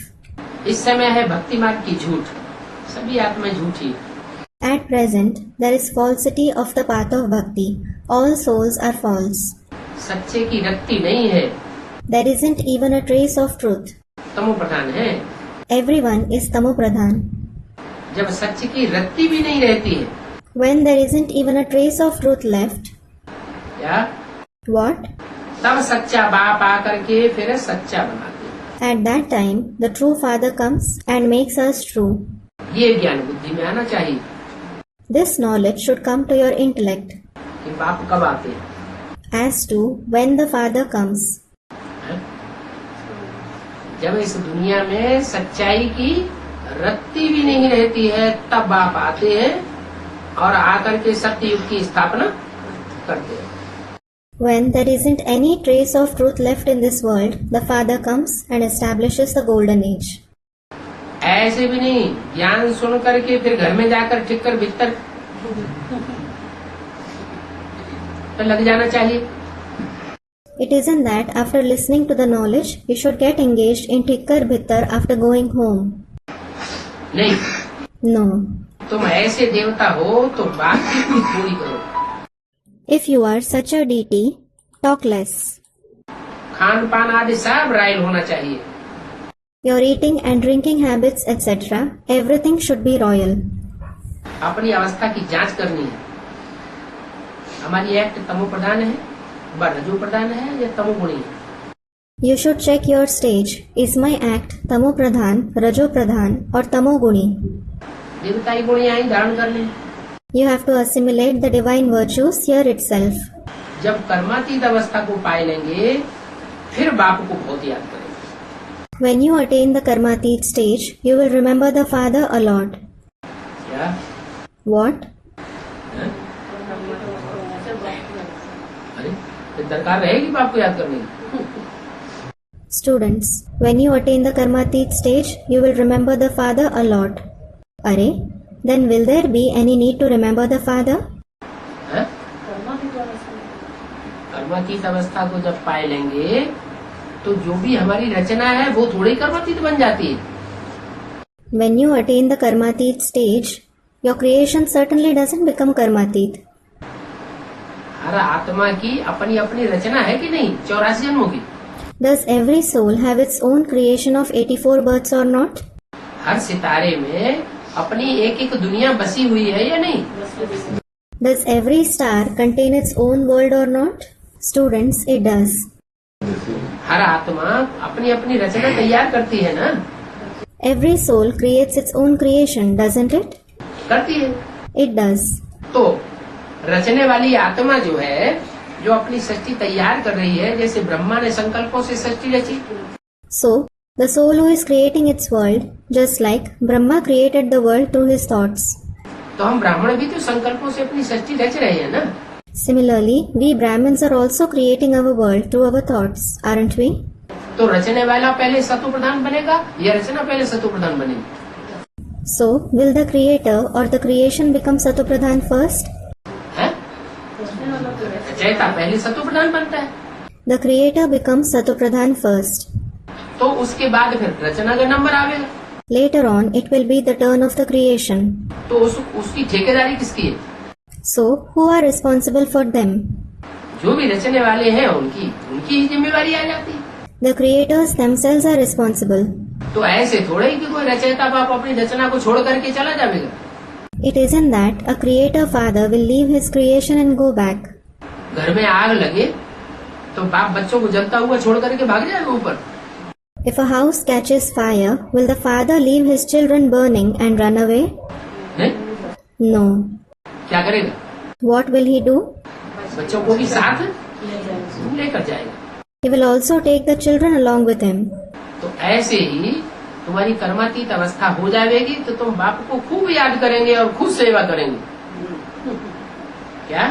इस समय है भक्ति मार्ग की झूठ, सभी आत्माएं झूठी। At present, there is falsity of the path of bhakti. All souls are false. सच्चे की रत्ती नहीं है, There isn't even a trace of truth. तमो प्रधान है। Everyone is tamopradhan. जब सच्चे की रत्ती भी नहीं रहती है, When there isn't even a trace of truth left, क्या what? तब सच्चा बाप आकर के फिर सच्चा बनाते हैं। At that time, the true Father comes and makes us true. ये ज्ञान बुद्धि में आना चाहिए This knowledge should come to your intellect कि बाप कब आते हैं। as to when the Father comes. जब इस दुनिया में सच्चाई की रत्ती भी नहीं रहती है, तब बाप आते हैं और आकर के सत्य युग की स्थापना करते हैं। When there isn't any trace of truth left in this world, the Father comes and establishes the golden age. ऐसे भी नहीं, ज्ञान सुन करके फिर घर में जाकर ठिक्कर भीतर तो लग जाना चाहिए। It isn't that after listening to the knowledge, you should get engaged in tikkar bhittar after going home. नहीं, No. तुम ऐसे देवता हो तो बात की पूरी करो। If you are such a deity, talk less. Khan पान आदि सब रायल होना चाहिए। Your eating and drinking habits, etc., everything should be royal. अपनी अवस्था की जांच करनी है। हमारी एक्ट तमो प्रधान है, रजो प्रधान है या तमोगुणी है? You should check your stage. Is my act तमो प्रधान, रजो प्रधान और तमोगुणी? देवताई गुण यहाँ ही धारण कर लें। You have to assimilate the divine virtues here itself. जब कर्मातीत अवस्था को पाए लेंगे, फिर बाप को बहुत याद करेंगे। When you attain the karmatit stage, you will remember the Father a lot. क्या? What? हैं? अरे, फिर दरकार रहेगी बाप को याद करने की। Students, when you attain the karmatit stage, you will remember the Father a lot. Arey, then will there be any need to remember the Father? हैं? कर्मातीत अवस्था को जब पाए लेंगे, तो जो भी हमारी रचना है वो थोड़ी कर्मातीत बन जाती है। When you attain the karmatit stage, your creation certainly doesn't become karmatit. हर आत्मा की अपनी अपनी रचना है कि नहीं? 84 जन्मों की। Does every soul have its own creation of 84 births or not? हर सितारे में अपनी एक एक दुनिया बसी हुई है या नहीं? Does every star contain its own world or not? Students, it does. हर आत्मा अपनी अपनी रचना तैयार करती है ना? Every soul creates its own creation, doesn't it? करती है। It does. तो रचने वाली आत्मा जो है, जो अपनी सृष्टि तैयार कर रही है, जैसे ब्रह्मा ने संकल्पों से सृष्टि रची। So, the soul who is creating its world, just like Brahma created the world through his thoughts. तो हम ब्राह्मण भी तो संकल्पों से अपनी सृष्टि रच रहे हैं ना? Similarly, we Brahmins are also creating our world through our thoughts, aren't we? तो रचने वाला पहले सत्व प्रधान बनेगा या रचना पहले सत्व प्रधान बनेगी? So, will the creator or the creation become Satopradhan first? है? रचयिता पहले सत्व प्रधान बनता है, The creator becomes Satopradhan first. तो उसके बाद फिर रचना का नंबर आवेगा। Later on, it will be the turn of the creation. तो उसकी ठेकेदारी किसकी है? So, who are responsible for them? जो भी रचने वाले हैं उनकी ही जिम्मेवारी आ जाती है। The creators themselves are responsible. तो ऐसे थोड़े ही कि कोई रचयिता बाप अपनी रचना को छोड़ करके चला जाएगा। It isn't that a creator father will leave his creation and go back. घर में आग लगे तो बाप बच्चों को जलता हुआ छोड़ करके भाग जाएगा ऊपर? If a house catches fire, will the father leave his children burning and run away? नहीं, No. क्या करेगा? What will he do? बच्चों को भी साथ लेकर जाएगा। He will also take the children along with him. तो ऐसे ही तुम्हारी कर्मातीत अवस्था हो जाएगी तो तुम बाप को खूब याद करेंगे और खूब सेवा करेंगे। क्या?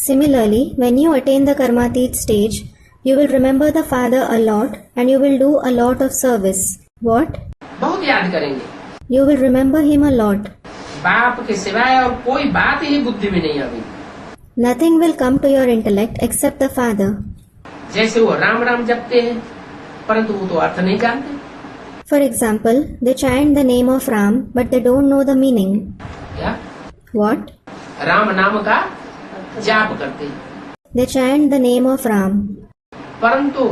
Similarly, when you attain the karmatit stage, you will remember the father a lot and you will do a lot of service. What? बहुत याद करेंगे। You will remember him a lot. बाप के सिवाय और कोई बात ही बुद्धि में नहीं आएगी। Nothing will come to your intellect except the father. जैसे वो राम राम जपते हैं परंतु वो तो अर्थ नहीं जानते। For example, they chant the name of Ram, but they don't know the meaning. क्या? What? राम नाम का जाप करते हैं They chant the name of Ram. परंतु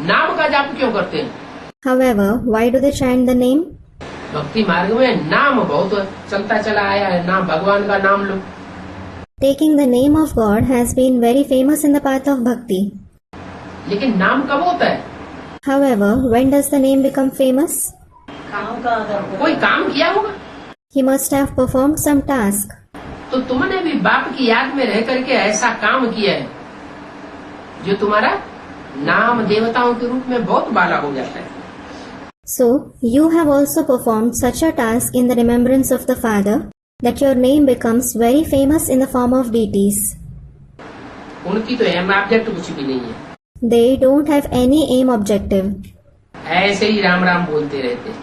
नाम का जाप क्यों करते हैं? However, why do they chant the name? भक्ति मार्ग में नाम बहुत चलता चला आया है। नाम भगवान का नाम लो। Taking the name of God has been very famous in the path of bhakti. लेकिन नाम कब होता है? However, when does the name become famous? कोई काम किया होगा He must have performed some task. तो तुमने भी बाप की याद में रह करके ऐसा काम किया है जो तुम्हारा नाम देवताओं के रूप में बहुत बाला हो जाता है। So, you have also performed such a task in the remembrance of the Father that your name becomes very famous in the form of deities. उनकी तो एम ऑब्जेक्ट कुछ भी नहीं है। They don't have any aim objective. ऐसे ही राम राम बोलते रहते।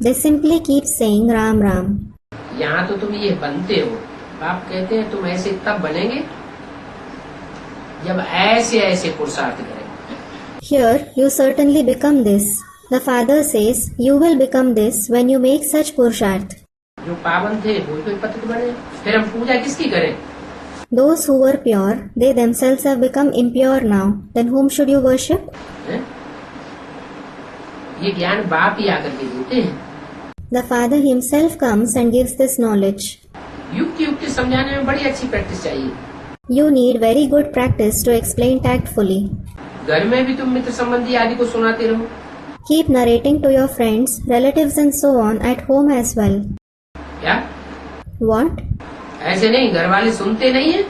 They simply keep saying Ram Ram. यहाँ तो तुम ये बनते हो। बाप कहते हैं तुम ऐसे तब बनेंगे जब ऐसे ऐसे पुरुषार्थ करेंगे। Here, you certainly become this. The Father says, you will become this when you make such purusharth. जो पावन थे वो कोई पतित बने। फिर हम पूजा किसकी करें? Those who were pure, they themselves have become impure now. Then whom should you worship? हैं? ये ज्ञान बाप ही आकर के देते हैं। The Father himself comes and gives this knowledge. युक्ति युक्ति समझाने में बड़ी अच्छी प्रैक्टिस चाहिए। You need very good practice to explain tactfully. घर में भी तुम मित्र संबंधी आदि को सुनाते रहो। Keep narrating to your friends, relatives and so on at home as well. क्या? What? ऐसे नहीं, घर वाले सुनते नहीं है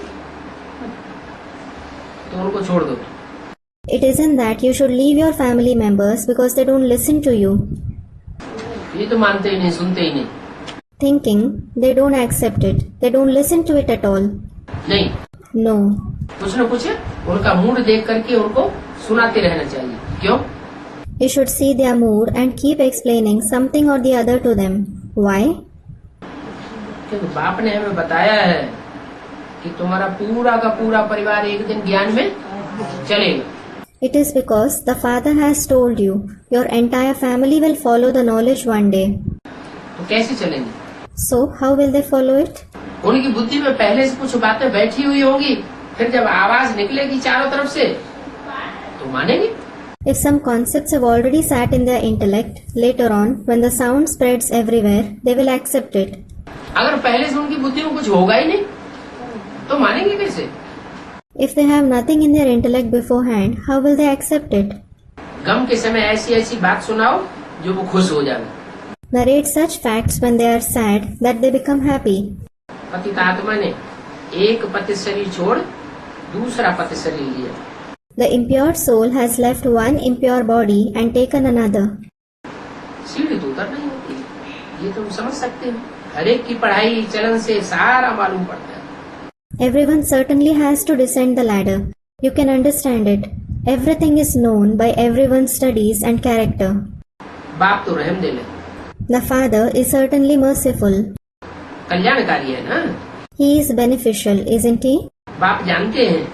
तो उनको छोड़ दो। It isn't that you should leave your family members because they don't listen to you. ये तो मानते ही नहीं, सुनते ही नहीं। Thinking, they don't accept it. They don't listen to it at all. नहीं, No. कुछ न कुछ उनका मूड देख करके उनको सुनाते रहना चाहिए। क्यों? You should see their mood and keep explaining something or the other to them. Why? क्योंकि बाप ने हमें बताया है कि तुम्हारा पूरा का पूरा परिवार एक दिन ज्ञान में चलेगा। It is because the Father has told you, your entire family will follow the knowledge one day. तो कैसे चलेंगे? So, how will they follow it? उनकी बुद्धि में पहले से कुछ बातें बैठी हुई होंगी, फिर जब आवाज निकलेगी चारों तरफ से तो मानेंगे। If some concepts have already sat in their intellect, later on, when the sound spreads everywhere, they will accept it. अगर पहले से उनकी बुद्धि में कुछ होगा ही नहीं तो मानेंगे कैसे? If they have nothing in their intellect beforehand, how will they accept it? गम के समय ऐसी ऐसी बात सुनाओ जो वो खुश हो जाए। Narrate such facts when they are sad that they become happy. पतित आत्मा ने एक पतित शरीर छोड़ दूसरा पतित शरीर लिया। The impure soul has left one impure body and taken another. सीढ़ी तो उतर नहीं होती, ये तुम समझ सकते हो। हर एक की पढ़ाई चलन से सारा मालूम पड़ता है। Everyone certainly has to descend the ladder. You can understand it. Everything is known by everyone's studies and character. बाप तो रहम दे ले, The Father is certainly merciful. कल्याणकारी है ना। He is beneficial, isn't he? बाप जानते हैं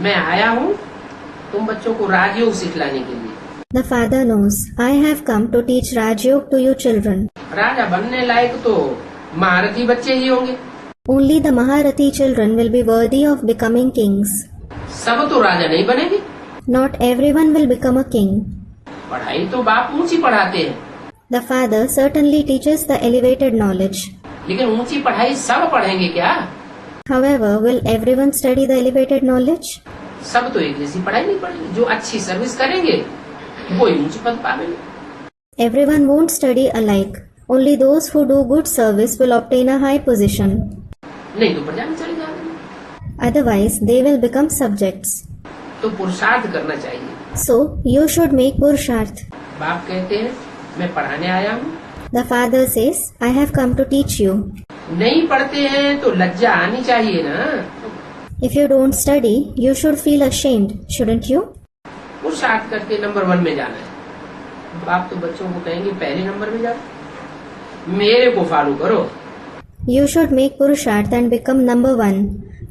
मैं आया हूँ तुम बच्चों को राजयोग सिखलाने के लिए। The Father knows, I have come to teach Rajयोग to you children. राजा बनने लायक तो महारथी बच्चे ही होंगे। Only the Maharathi children will be worthy of becoming kings. सब तो राजा नहीं बनेंगे। Not everyone will become a king. पढ़ाई तो बाप ऊंची पढ़ाते हैं, The Father certainly teaches the elevated knowledge. लेकिन ऊंची पढ़ाई सब पढ़ेंगे क्या? However, will everyone study the elevated knowledge? सब तो एक जैसी पढ़ाई नहीं पढ़ेंगे। जो अच्छी सर्विस करेंगे वो ही ऊंच पद पावेंगे। Everyone won't study alike. Only those who do good service will obtain a high position. नहीं तो प्रजा में चले जाएंगे। Otherwise, they will become subjects. तो पुरुषार्थ करना चाहिए। So, you should make Purusharth. बाप कहते हैं मैं पढ़ाने आया हूँ। The father says, I have come to teach you. नहीं पढ़ते हैं तो लज्जा आनी चाहिए ना। If you don't study, you should feel ashamed, shouldn't you? पुरुषार्थ करके नंबर 1 में जाना है। बाप तो बच्चों को कहेंगे पहले नंबर में जाओ, मेरे को फॉलो करो। You should make Purusharth and become number 1.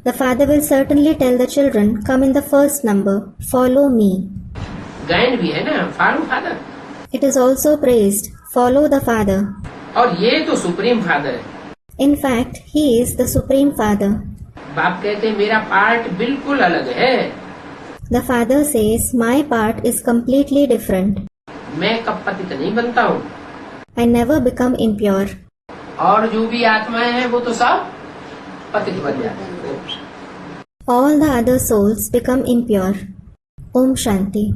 The father will certainly tell the children, come in the first number, follow me. गायन भी है ना, follow father. It is also praised, follow the father. और ये तो supreme father है। In fact, he is the supreme father. बाप कहते हैं मेरा पार्ट बिल्कुल अलग है। The father says, my part is completely different. मैं कपटित नहीं बनता हूँ। I never become impure. और जो भी आत्माएं हैं वो तो सब पतित बन जाते हैं। All the other souls become impure. Om Shanti.